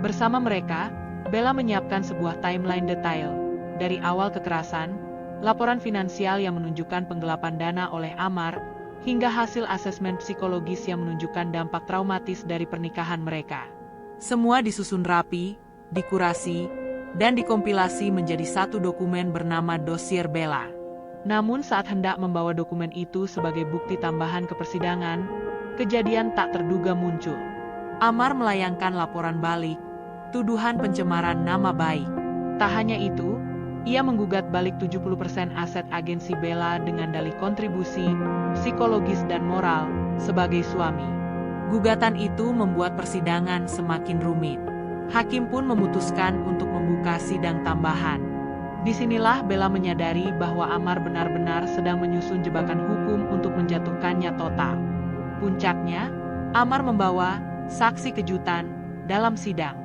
Bersama mereka, Bella menyiapkan sebuah timeline detail, dari awal kekerasan, laporan finansial yang menunjukkan penggelapan dana oleh Amar, hingga hasil asesmen psikologis yang menunjukkan dampak traumatis dari pernikahan mereka. Semua disusun rapi, dikurasi, dan dikompilasi menjadi satu dokumen bernama Dosier Bella. Namun saat hendak membawa dokumen itu sebagai bukti tambahan ke persidangan, kejadian tak terduga muncul. Amar melayangkan laporan balik, tuduhan pencemaran nama baik. Tak hanya itu, ia menggugat balik 70% aset agensi Bella dengan dalih kontribusi, psikologis dan moral, sebagai suami. Gugatan itu membuat persidangan semakin rumit. Hakim pun memutuskan untuk membuka sidang tambahan. Disinilah Bella menyadari bahwa Amar benar-benar sedang menyusun jebakan hukum untuk menjatuhkannya total. Puncaknya, Amar membawa saksi kejutan dalam sidang.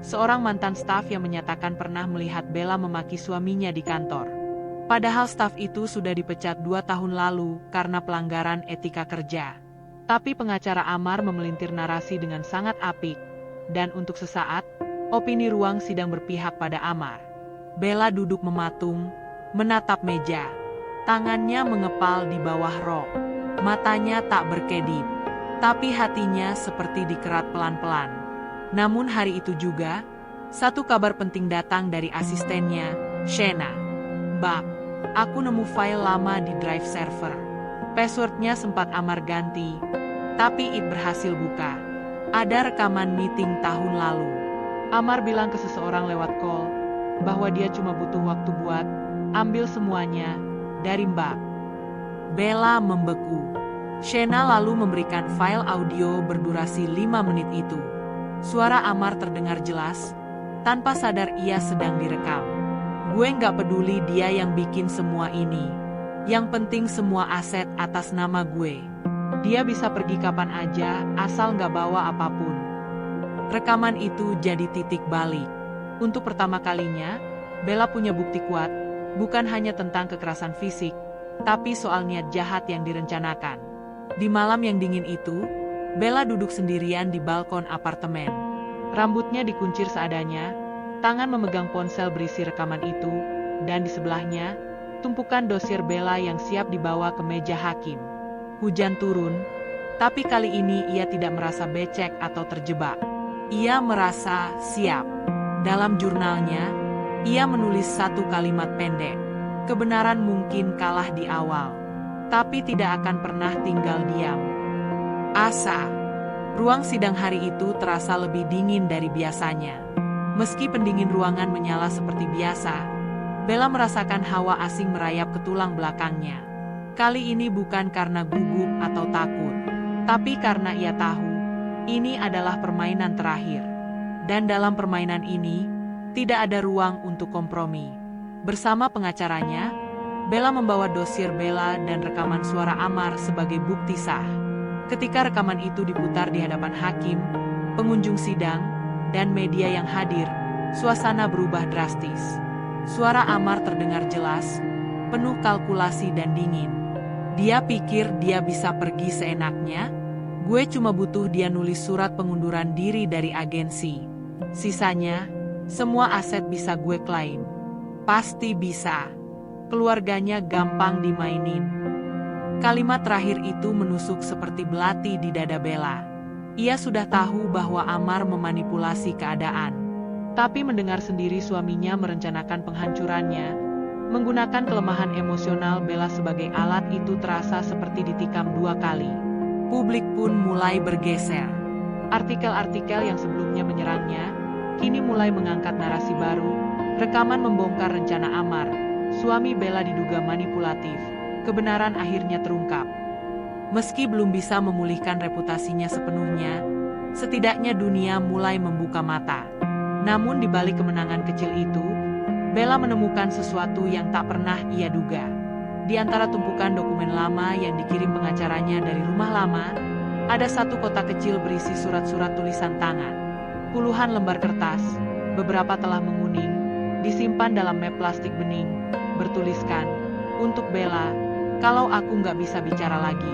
Seorang mantan staf yang menyatakan pernah melihat Bella memaki suaminya di kantor. Padahal staf itu sudah dipecat 2 tahun lalu karena pelanggaran etika kerja. Tapi pengacara Amar memelintir narasi dengan sangat apik, dan untuk sesaat, opini ruang sidang berpihak pada Amar. Bella duduk mematung, menatap meja. Tangannya mengepal di bawah rok. Matanya tak berkedip, tapi hatinya seperti dikerat pelan-pelan. Namun hari itu juga, satu kabar penting datang dari asistennya, Shena. "Bab, aku nemu file lama di drive server. Passwordnya sempat Amar ganti, tapi it berhasil buka. Ada rekaman meeting tahun lalu." Amar bilang ke seseorang lewat call, bahwa dia cuma butuh waktu buat ambil semuanya dari Mbak. Bella membeku. Shena lalu memberikan file audio berdurasi 5 menit itu. Suara Amar terdengar jelas, tanpa sadar ia sedang direkam. "Gue nggak peduli dia yang bikin semua ini. Yang penting semua aset atas nama gue. Dia bisa pergi kapan aja, asal nggak bawa apapun." Rekaman itu jadi titik balik. Untuk pertama kalinya, Bella punya bukti kuat, bukan hanya tentang kekerasan fisik, tapi soal niat jahat yang direncanakan. Di malam yang dingin itu, Bella duduk sendirian di balkon apartemen. Rambutnya dikuncir seadanya, tangan memegang ponsel berisi rekaman itu, dan di sebelahnya, tumpukan dosir Bella yang siap dibawa ke meja hakim. Hujan turun, tapi kali ini ia tidak merasa becek atau terjebak. Ia merasa siap. Dalam jurnalnya, ia menulis satu kalimat pendek. Kebenaran mungkin kalah di awal, tapi tidak akan pernah tinggal diam. Asa. Ruang sidang hari itu terasa lebih dingin dari biasanya. Meski pendingin ruangan menyala seperti biasa, Bella merasakan hawa asing merayap ke tulang belakangnya. Kali ini bukan karena gugup atau takut, tapi karena ia tahu, ini adalah permainan terakhir. Dan dalam permainan ini, tidak ada ruang untuk kompromi. Bersama pengacaranya, Bella membawa dosir Bella dan rekaman suara Amar sebagai bukti sah. Ketika rekaman itu diputar di hadapan hakim, pengunjung sidang, dan media yang hadir, suasana berubah drastis. Suara Amar terdengar jelas, penuh kalkulasi dan dingin. Dia pikir dia bisa pergi seenaknya? "Gue cuma butuh dia nulis surat pengunduran diri dari agensi. Sisanya, semua aset bisa gue klaim." Pasti bisa. Keluarganya gampang dimainin. Kalimat terakhir itu menusuk seperti belati di dada Bella. Ia sudah tahu bahwa Amar memanipulasi keadaan. Tapi mendengar sendiri suaminya merencanakan penghancurannya, menggunakan kelemahan emosional Bella sebagai alat itu terasa seperti ditikam 2 kali. Publik pun mulai bergeser. Artikel-artikel yang sebelumnya menyerangnya, kini mulai mengangkat narasi baru. Rekaman membongkar rencana Amar. Suami Bella diduga manipulatif. Kebenaran akhirnya terungkap. Meski belum bisa memulihkan reputasinya sepenuhnya, setidaknya dunia mulai membuka mata. Namun di balik kemenangan kecil itu, Bella menemukan sesuatu yang tak pernah ia duga. Di antara tumpukan dokumen lama yang dikirim pengacaranya dari rumah lama, ada satu kotak kecil berisi surat-surat tulisan tangan. Puluhan lembar kertas, beberapa telah menguning, disimpan dalam map plastik bening, bertuliskan, "Untuk Bella, kalau aku nggak bisa bicara lagi."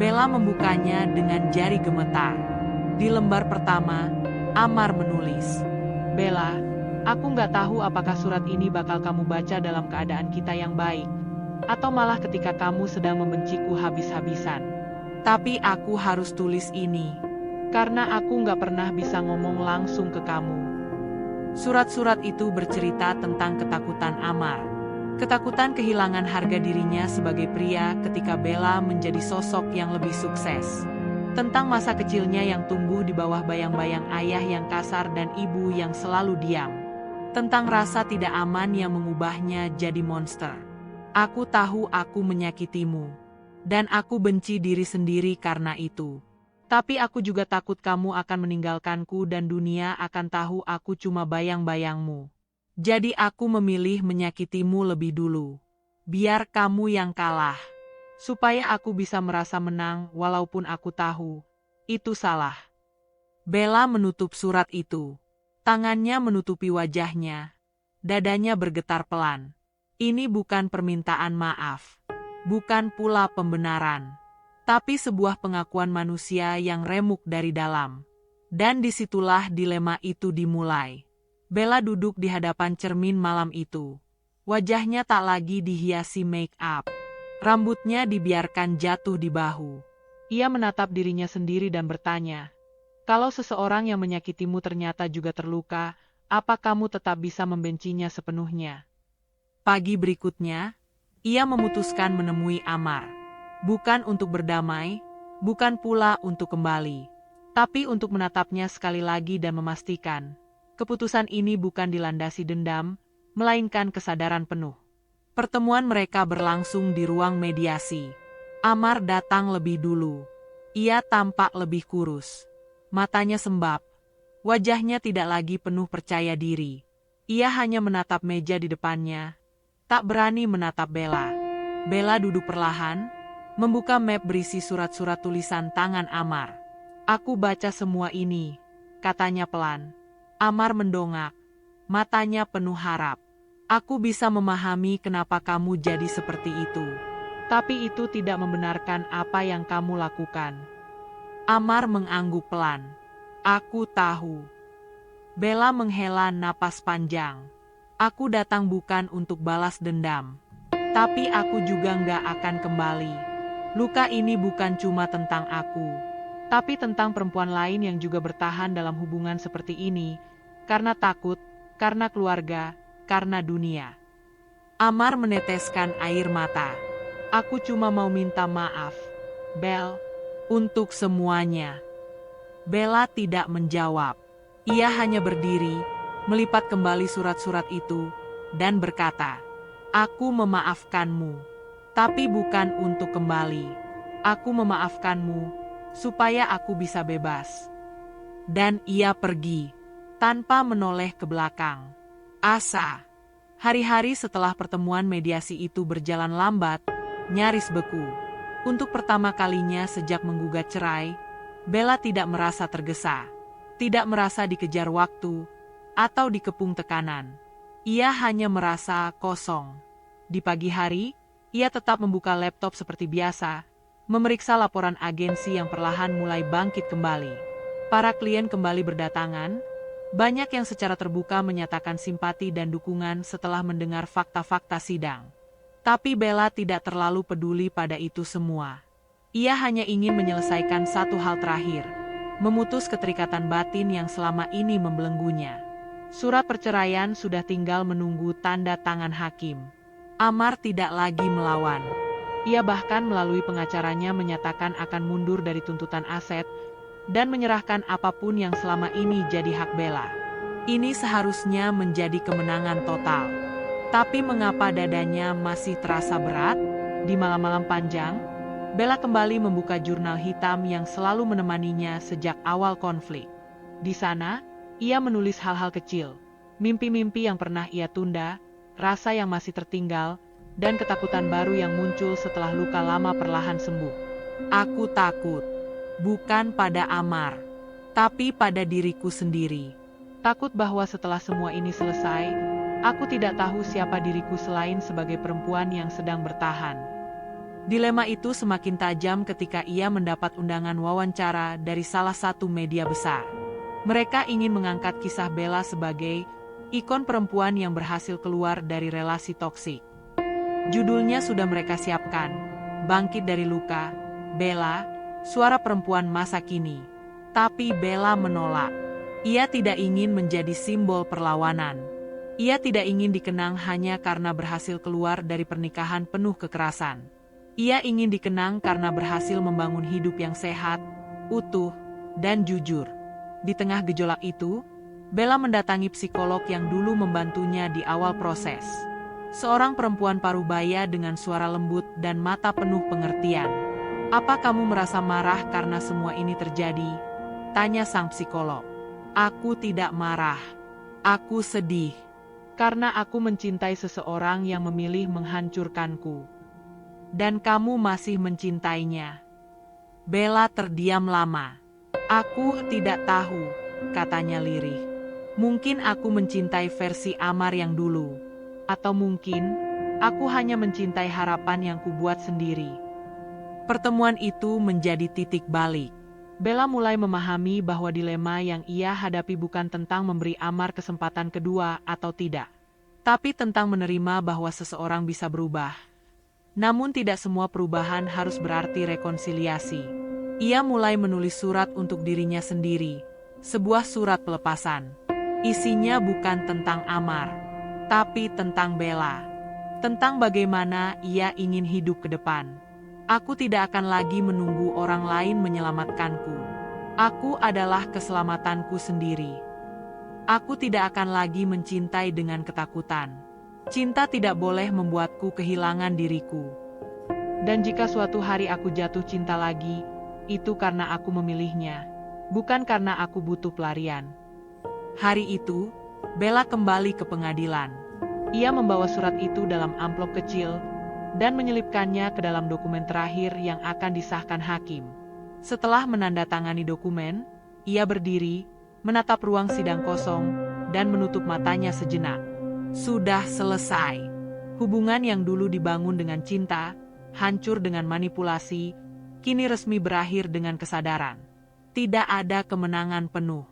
Bella membukanya dengan jari gemetar. Di lembar pertama, Amar menulis, "Bella, aku nggak tahu apakah surat ini bakal kamu baca dalam keadaan kita yang baik, atau malah ketika kamu sedang membenciku habis-habisan. Tapi aku harus tulis ini, karena aku nggak pernah bisa ngomong langsung ke kamu." Surat-surat itu bercerita tentang ketakutan Amar. Ketakutan kehilangan harga dirinya sebagai pria ketika Bella menjadi sosok yang lebih sukses. Tentang masa kecilnya yang tumbuh di bawah bayang-bayang ayah yang kasar dan ibu yang selalu diam. Tentang rasa tidak aman yang mengubahnya jadi monster. Aku tahu aku menyakitimu. Dan aku benci diri sendiri karena itu. Tapi aku juga takut kamu akan meninggalkanku dan dunia akan tahu aku cuma bayang-bayangmu. Jadi aku memilih menyakitimu lebih dulu. Biar kamu yang kalah. Supaya aku bisa merasa menang walaupun aku tahu. Itu salah. Bella menutup surat itu. Tangannya menutupi wajahnya. Dadanya bergetar pelan. Ini bukan permintaan maaf. Bukan pula pembenaran. Tapi sebuah pengakuan manusia yang remuk dari dalam. Dan disitulah dilema itu dimulai. Bella duduk di hadapan cermin malam itu. Wajahnya tak lagi dihiasi make up. Rambutnya dibiarkan jatuh di bahu. Ia menatap dirinya sendiri dan bertanya, kalau seseorang yang menyakitimu ternyata juga terluka, apa kamu tetap bisa membencinya sepenuhnya? Pagi berikutnya, ia memutuskan menemui Amar. Bukan untuk berdamai, bukan pula untuk kembali, tapi untuk menatapnya sekali lagi dan memastikan, keputusan ini bukan dilandasi dendam, melainkan kesadaran penuh. Pertemuan mereka berlangsung di ruang mediasi. Amar datang lebih dulu. Ia tampak lebih kurus. Matanya sembab. Wajahnya tidak lagi penuh percaya diri. Ia hanya menatap meja di depannya. Tak berani menatap Bella. Bella duduk perlahan, membuka map berisi surat-surat tulisan tangan Amar. Aku baca semua ini, katanya pelan. Amar mendongak. Matanya penuh harap. Aku bisa memahami kenapa kamu jadi seperti itu. Tapi itu tidak membenarkan apa yang kamu lakukan. Amar mengangguk pelan. Aku tahu. Bella menghela napas panjang. Aku datang bukan untuk balas dendam. Tapi aku juga nggak akan kembali. Luka ini bukan cuma tentang aku. Tapi tentang perempuan lain yang juga bertahan dalam hubungan seperti ini. Karena takut, karena keluarga, karena dunia. Amar meneteskan air mata. Aku cuma mau minta maaf, Bel, untuk semuanya. Bella tidak menjawab. Ia hanya berdiri, melipat kembali surat-surat itu, dan berkata, aku memaafkanmu, tapi bukan untuk kembali. Aku memaafkanmu, supaya aku bisa bebas. Dan ia pergi, tanpa menoleh ke belakang. Asa. Hari-hari setelah pertemuan mediasi itu berjalan lambat, nyaris beku. Untuk pertama kalinya sejak menggugat cerai, Bella tidak merasa tergesa, tidak merasa dikejar waktu, atau dikepung tekanan. Ia hanya merasa kosong. Di pagi hari, ia tetap membuka laptop seperti biasa, memeriksa laporan agensi yang perlahan mulai bangkit kembali. Para klien kembali berdatangan. Banyak yang secara terbuka menyatakan simpati dan dukungan setelah mendengar fakta-fakta sidang. Tapi Bella tidak terlalu peduli pada itu semua. Ia hanya ingin menyelesaikan satu hal terakhir, memutus keterikatan batin yang selama ini membelenggunya. Surat perceraian sudah tinggal menunggu tanda tangan hakim. Amar tidak lagi melawan. Ia bahkan melalui pengacaranya menyatakan akan mundur dari tuntutan aset, dan menyerahkan apapun yang selama ini jadi hak Bella. Ini seharusnya menjadi kemenangan total. Tapi mengapa dadanya masih terasa berat? Di malam-malam panjang, Bella kembali membuka jurnal hitam yang selalu menemaninya sejak awal konflik. Di sana, ia menulis hal-hal kecil, mimpi-mimpi yang pernah ia tunda, rasa yang masih tertinggal, dan ketakutan baru yang muncul setelah luka lama perlahan sembuh. Aku takut. Bukan pada Amar, tapi pada diriku sendiri. Takut bahwa setelah semua ini selesai, aku tidak tahu siapa diriku selain sebagai perempuan yang sedang bertahan. Dilema itu semakin tajam ketika ia mendapat undangan wawancara dari salah satu media besar. Mereka ingin mengangkat kisah Bella sebagai ikon perempuan yang berhasil keluar dari relasi toksik. Judulnya sudah mereka siapkan, Bangkit dari Luka, Bella, Suara Perempuan Masa Kini. Tapi Bella menolak. Ia tidak ingin menjadi simbol perlawanan. Ia tidak ingin dikenang hanya karena berhasil keluar dari pernikahan penuh kekerasan. Ia ingin dikenang karena berhasil membangun hidup yang sehat, utuh, dan jujur. Di tengah gejolak itu, Bella mendatangi psikolog yang dulu membantunya di awal proses. Seorang perempuan parubaya dengan suara lembut dan mata penuh pengertian. "Apa kamu merasa marah karena semua ini terjadi?" tanya sang psikolog. "Aku tidak marah. Aku sedih. Karena aku mencintai seseorang yang memilih menghancurkanku. Dan kamu masih mencintainya." Bella terdiam lama. "Aku tidak tahu," katanya lirih. "Mungkin aku mencintai versi Amar yang dulu. Atau mungkin, aku hanya mencintai harapan yang kubuat sendiri." Pertemuan itu menjadi titik balik. Bella mulai memahami bahwa dilema yang ia hadapi bukan tentang memberi Amar kesempatan kedua atau tidak, tapi tentang menerima bahwa seseorang bisa berubah. Namun tidak semua perubahan harus berarti rekonsiliasi. Ia mulai menulis surat untuk dirinya sendiri, sebuah surat pelepasan. Isinya bukan tentang Amar, tapi tentang Bella. Tentang bagaimana ia ingin hidup ke depan. "Aku tidak akan lagi menunggu orang lain menyelamatkanku. Aku adalah keselamatanku sendiri. Aku tidak akan lagi mencintai dengan ketakutan. Cinta tidak boleh membuatku kehilangan diriku. Dan jika suatu hari aku jatuh cinta lagi, itu karena aku memilihnya, bukan karena aku butuh pelarian." Hari itu, Bella kembali ke pengadilan. Ia membawa surat itu dalam amplop kecil dan menyelipkannya ke dalam dokumen terakhir yang akan disahkan hakim. Setelah menandatangani dokumen, ia berdiri, menatap ruang sidang kosong, dan menutup matanya sejenak. Sudah selesai. Hubungan yang dulu dibangun dengan cinta, hancur dengan manipulasi, kini resmi berakhir dengan kesadaran. Tidak ada kemenangan penuh.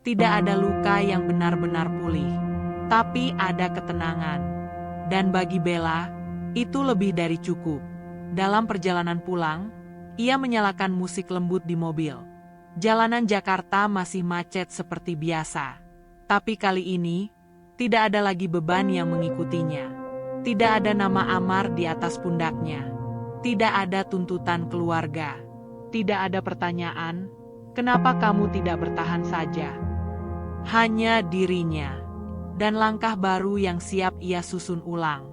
Tidak ada luka yang benar-benar pulih. Tapi ada ketenangan. Dan bagi Bella, itu lebih dari cukup. Dalam perjalanan pulang, ia menyalakan musik lembut di mobil. Jalanan Jakarta masih macet seperti biasa. Tapi kali ini, tidak ada lagi beban yang mengikutinya. Tidak ada nama Amar di atas pundaknya. Tidak ada tuntutan keluarga. Tidak ada pertanyaan, "Kenapa kamu tidak bertahan saja?" Hanya dirinya. Dan langkah baru yang siap ia susun ulang.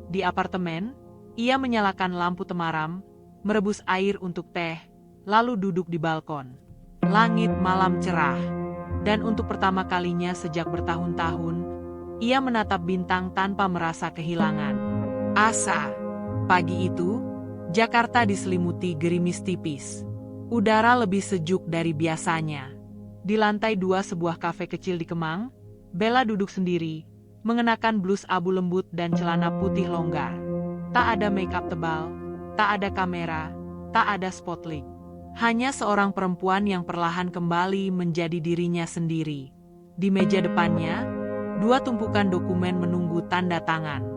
Di apartemen, ia menyalakan lampu temaram, merebus air untuk teh, lalu duduk di balkon. Langit malam cerah. Dan untuk pertama kalinya sejak bertahun-tahun, ia menatap bintang tanpa merasa kehilangan asa. Pagi itu, Jakarta diselimuti gerimis tipis. Udara lebih sejuk dari biasanya. Di lantai 2 sebuah kafe kecil di Kemang, Bella duduk sendiri, mengenakan blus abu lembut dan celana putih longgar. Tak ada make-up tebal, tak ada kamera, tak ada spotlight. Hanya seorang perempuan yang perlahan kembali menjadi dirinya sendiri. Di meja depannya, 2 tumpukan dokumen menunggu tanda tangan.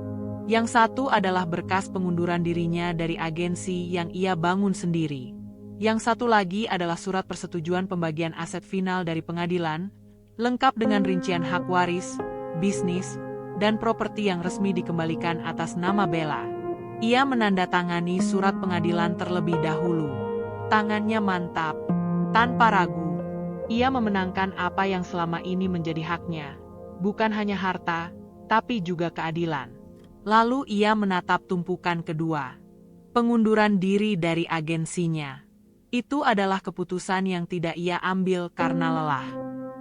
Yang satu adalah berkas pengunduran dirinya dari agensi yang ia bangun sendiri. Yang satu lagi adalah surat persetujuan pembagian aset final dari pengadilan, lengkap dengan rincian hak waris, bisnis, dan properti yang resmi dikembalikan atas nama Bella. Ia menandatangani surat pengadilan terlebih dahulu. Tangannya mantap, tanpa ragu. Ia memenangkan apa yang selama ini menjadi haknya. Bukan hanya harta, tapi juga keadilan. Lalu ia menatap tumpukan kedua. Pengunduran diri dari agensinya. Itu adalah keputusan yang tidak ia ambil karena lelah,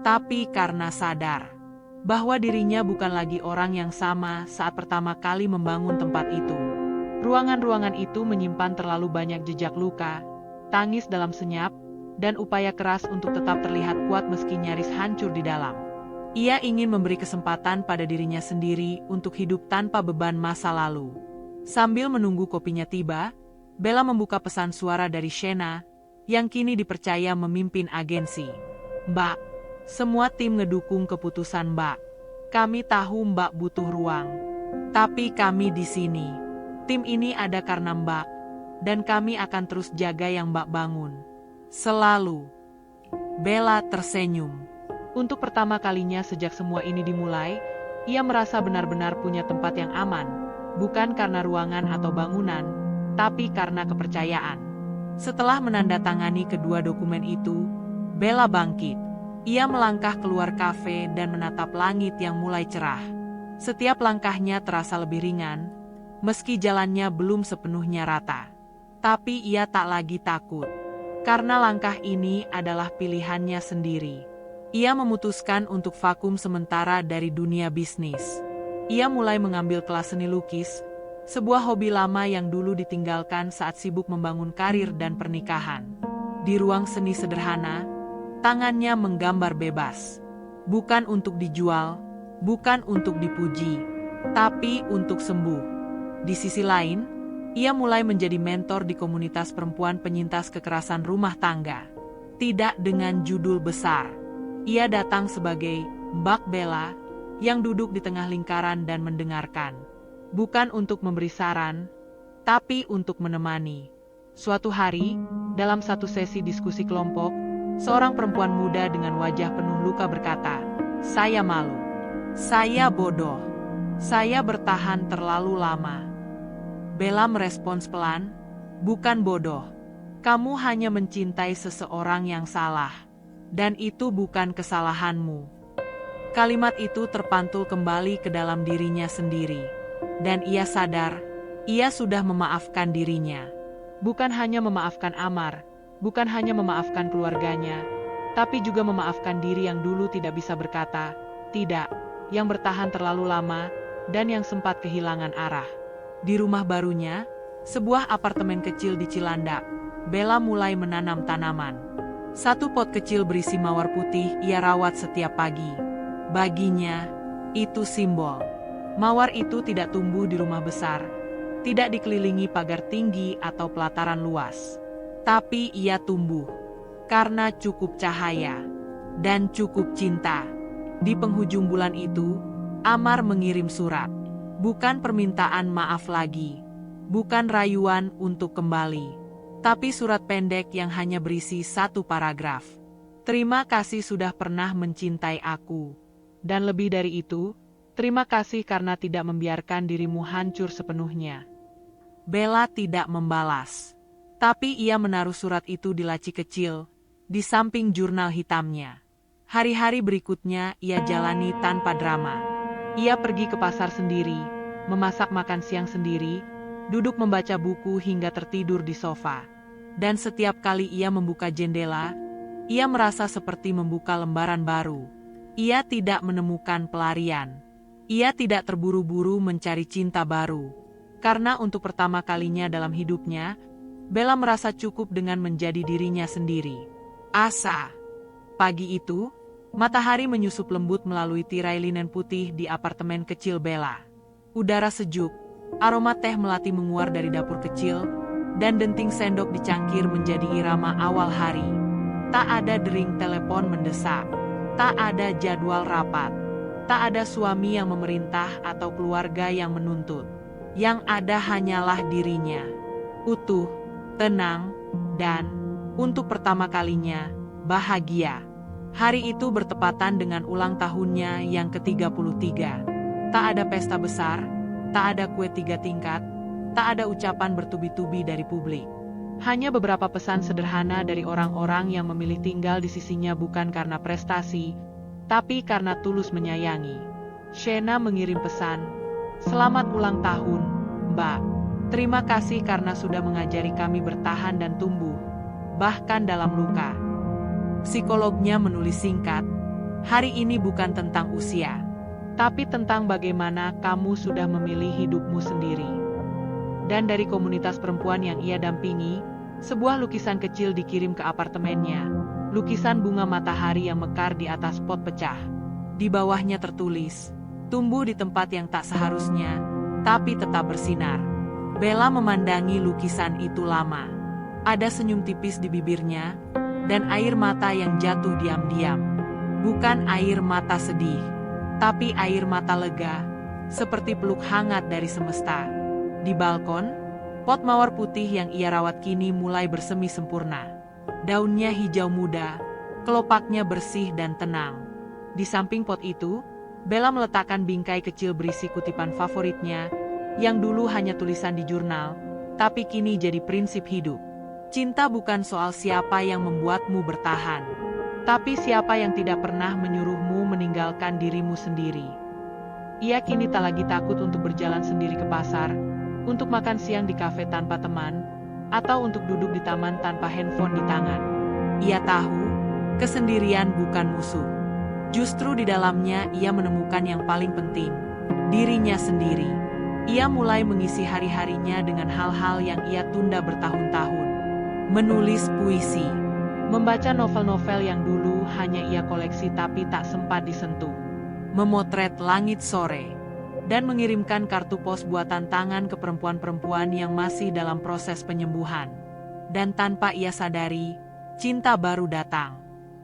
tapi karena sadar bahwa dirinya bukan lagi orang yang sama saat pertama kali membangun tempat itu. Ruangan-ruangan itu menyimpan terlalu banyak jejak luka, tangis dalam senyap, dan upaya keras untuk tetap terlihat kuat meski nyaris hancur di dalam. Ia ingin memberi kesempatan pada dirinya sendiri untuk hidup tanpa beban masa lalu. Sambil menunggu kopinya tiba, Bella membuka pesan suara dari Shena, yang kini dipercaya memimpin agensi. "Mbak, semua tim ngedukung keputusan Mbak. Kami tahu Mbak butuh ruang. Tapi kami di sini. Tim ini ada karena Mbak. Dan kami akan terus jaga yang Mbak bangun. Selalu." Bella tersenyum. Untuk pertama kalinya sejak semua ini dimulai, Ia merasa benar-benar punya tempat yang aman, bukan karena ruangan atau bangunan, tapi karena kepercayaan. Setelah menandatangani kedua dokumen itu, Bella bangkit. Ia melangkah keluar kafe dan menatap langit yang mulai cerah. Setiap langkahnya terasa lebih ringan, meski jalannya belum sepenuhnya rata. Tapi ia tak lagi takut, karena langkah ini adalah pilihannya sendiri. Ia memutuskan untuk vakum sementara dari dunia bisnis. Ia mulai mengambil kelas seni lukis, sebuah hobi lama yang dulu ditinggalkan saat sibuk membangun karir dan pernikahan. Di ruang seni sederhana, tangannya menggambar bebas. Bukan untuk dijual, bukan untuk dipuji, tapi untuk sembuh. Di sisi lain, ia mulai menjadi mentor di komunitas perempuan penyintas kekerasan rumah tangga. Tidak dengan judul besar. Ia datang sebagai Mbak Bella yang duduk di tengah lingkaran dan mendengarkan. Bukan untuk memberi saran, tapi untuk menemani. Suatu hari, dalam satu sesi diskusi kelompok, seorang perempuan muda dengan wajah penuh luka berkata, "Saya malu. Saya bodoh. Saya bertahan terlalu lama." Bella merespons pelan, "Bukan bodoh. Kamu hanya mencintai seseorang yang salah. Dan itu bukan kesalahanmu." Kalimat itu terpantul kembali ke dalam dirinya sendiri. Dan ia sadar, ia sudah memaafkan dirinya. Bukan hanya memaafkan Amar, bukan hanya memaafkan keluarganya, tapi juga memaafkan diri yang dulu tidak bisa berkata, tidak, yang bertahan terlalu lama, dan yang sempat kehilangan arah. Di rumah barunya, sebuah apartemen kecil di Cilandak, Bella mulai menanam tanaman. Satu pot kecil berisi mawar putih ia rawat setiap pagi. Baginya, itu simbol. Mawar itu tidak tumbuh di rumah besar, tidak dikelilingi pagar tinggi atau pelataran luas. Tapi ia tumbuh karena cukup cahaya dan cukup cinta. Di penghujung bulan itu, Amar mengirim surat. Bukan permintaan maaf lagi, bukan rayuan untuk kembali, tapi surat pendek yang hanya berisi satu paragraf. "Terima kasih sudah pernah mencintai aku. Dan lebih dari itu, terima kasih karena tidak membiarkan dirimu hancur sepenuhnya." Bella tidak membalas, tapi ia menaruh surat itu di laci kecil, di samping jurnal hitamnya. Hari-hari berikutnya ia jalani tanpa drama. Ia pergi ke pasar sendiri, memasak makan siang sendiri, duduk membaca buku hingga tertidur di sofa. Dan setiap kali ia membuka jendela, ia merasa seperti membuka lembaran baru. Ia tidak menemukan pelarian. Ia tidak terburu-buru mencari cinta baru. Karena untuk pertama kalinya dalam hidupnya, Bella merasa cukup dengan menjadi dirinya sendiri. Asa. Pagi itu, matahari menyusup lembut melalui tirai linen putih di apartemen kecil Bella. Udara sejuk, aroma teh melati menguar dari dapur kecil, dan denting sendok di cangkir menjadi irama awal hari. Tak ada dering telepon mendesak, tak ada jadwal rapat, tak ada suami yang memerintah atau keluarga yang menuntut. Yang ada hanyalah dirinya, utuh, tenang, dan, untuk pertama kalinya, bahagia. Hari itu bertepatan dengan ulang tahunnya yang ke-33. Tak ada pesta besar, tak ada kue 3 tingkat, tak ada ucapan bertubi-tubi dari publik. Hanya beberapa pesan sederhana dari orang-orang yang memilih tinggal di sisinya bukan karena prestasi, tapi karena tulus menyayangi. Shena mengirim pesan, "Selamat ulang tahun, Mbak. Terima kasih karena sudah mengajari kami bertahan dan tumbuh, bahkan dalam luka." Psikolognya menulis singkat, "Hari ini bukan tentang usia, tapi tentang bagaimana kamu sudah memilih hidupmu sendiri." Dan dari komunitas perempuan yang ia dampingi, sebuah lukisan kecil dikirim ke apartemennya. Lukisan bunga matahari yang mekar di atas pot pecah. Di bawahnya tertulis, "Tumbuh di tempat yang tak seharusnya, tapi tetap bersinar." Bella memandangi lukisan itu lama. Ada senyum tipis di bibirnya, dan air mata yang jatuh diam-diam. Bukan air mata sedih, tapi air mata lega, seperti peluk hangat dari semesta. Di balkon, pot mawar putih yang ia rawat kini mulai bersemi sempurna. Daunnya hijau muda, kelopaknya bersih dan tenang. Di samping pot itu, Bella meletakkan bingkai kecil berisi kutipan favoritnya, yang dulu hanya tulisan di jurnal, tapi kini jadi prinsip hidup. Cinta bukan soal siapa yang membuatmu bertahan, tapi siapa yang tidak pernah menyuruhmu meninggalkan dirimu sendiri. Ia kini tak lagi takut untuk berjalan sendiri ke pasar, untuk makan siang di kafe tanpa teman, atau untuk duduk di taman tanpa handphone di tangan. Ia tahu, kesendirian bukan musuh. Justru di dalamnya ia menemukan yang paling penting, dirinya sendiri. Ia mulai mengisi hari-harinya dengan hal-hal yang ia tunda bertahun-tahun. Menulis puisi, membaca novel-novel yang dulu hanya ia koleksi tapi tak sempat disentuh. Memotret langit sore, dan mengirimkan kartu pos buatan tangan ke perempuan-perempuan yang masih dalam proses penyembuhan. Dan tanpa ia sadari, cinta baru datang.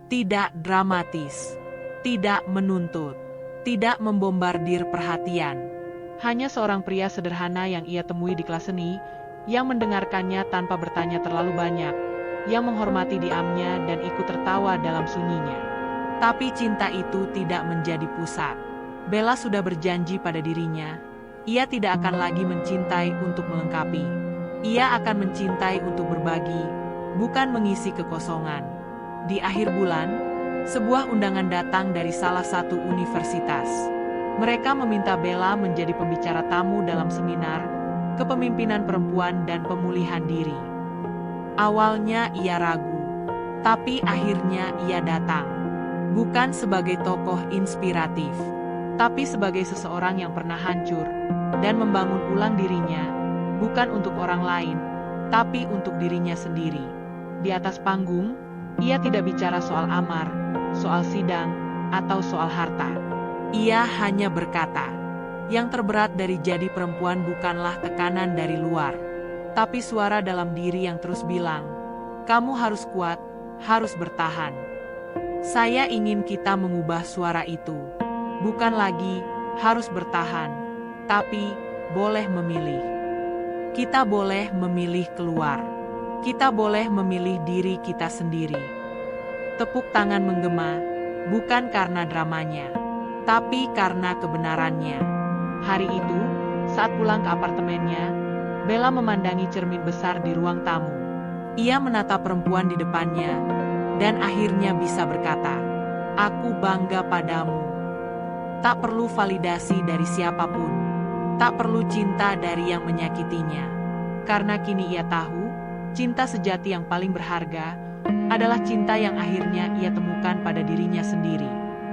Tidak dramatis, tidak menuntut, tidak membombardir perhatian. Hanya seorang pria sederhana yang ia temui di kelas seni, yang mendengarkannya tanpa bertanya terlalu banyak, yang menghormati diamnya dan ikut tertawa dalam sunyinya. Tapi cinta itu tidak menjadi pusat. Bella sudah berjanji pada dirinya, ia tidak akan lagi mencintai untuk melengkapi. Ia akan mencintai untuk berbagi, bukan mengisi kekosongan. Di akhir bulan, sebuah undangan datang dari salah satu universitas. Mereka meminta Bella menjadi pembicara tamu dalam seminar kepemimpinan perempuan dan pemulihan diri. Awalnya ia ragu, tapi akhirnya ia datang. Bukan sebagai tokoh inspiratif, tapi sebagai seseorang yang pernah hancur dan membangun ulang dirinya, bukan untuk orang lain, tapi untuk dirinya sendiri. Di atas panggung, ia tidak bicara soal amar, soal sidang, atau soal harta. Ia hanya berkata, yang terberat dari jadi perempuan bukanlah tekanan dari luar, tapi suara dalam diri yang terus bilang, kamu harus kuat, harus bertahan. Saya ingin kita mengubah suara itu. Bukan lagi harus bertahan, tapi boleh memilih. Kita boleh memilih keluar. Kita boleh memilih diri kita sendiri. Tepuk tangan menggema, bukan karena dramanya, tapi karena kebenarannya. Hari itu, saat pulang ke apartemennya, Bella memandangi cermin besar di ruang tamu. Ia menatap perempuan di depannya, dan akhirnya bisa berkata, aku bangga padamu. Tak perlu validasi dari siapapun, tak perlu cinta dari yang menyakitinya. Karena kini ia tahu, cinta sejati yang paling berharga adalah cinta yang akhirnya ia temukan pada dirinya sendiri.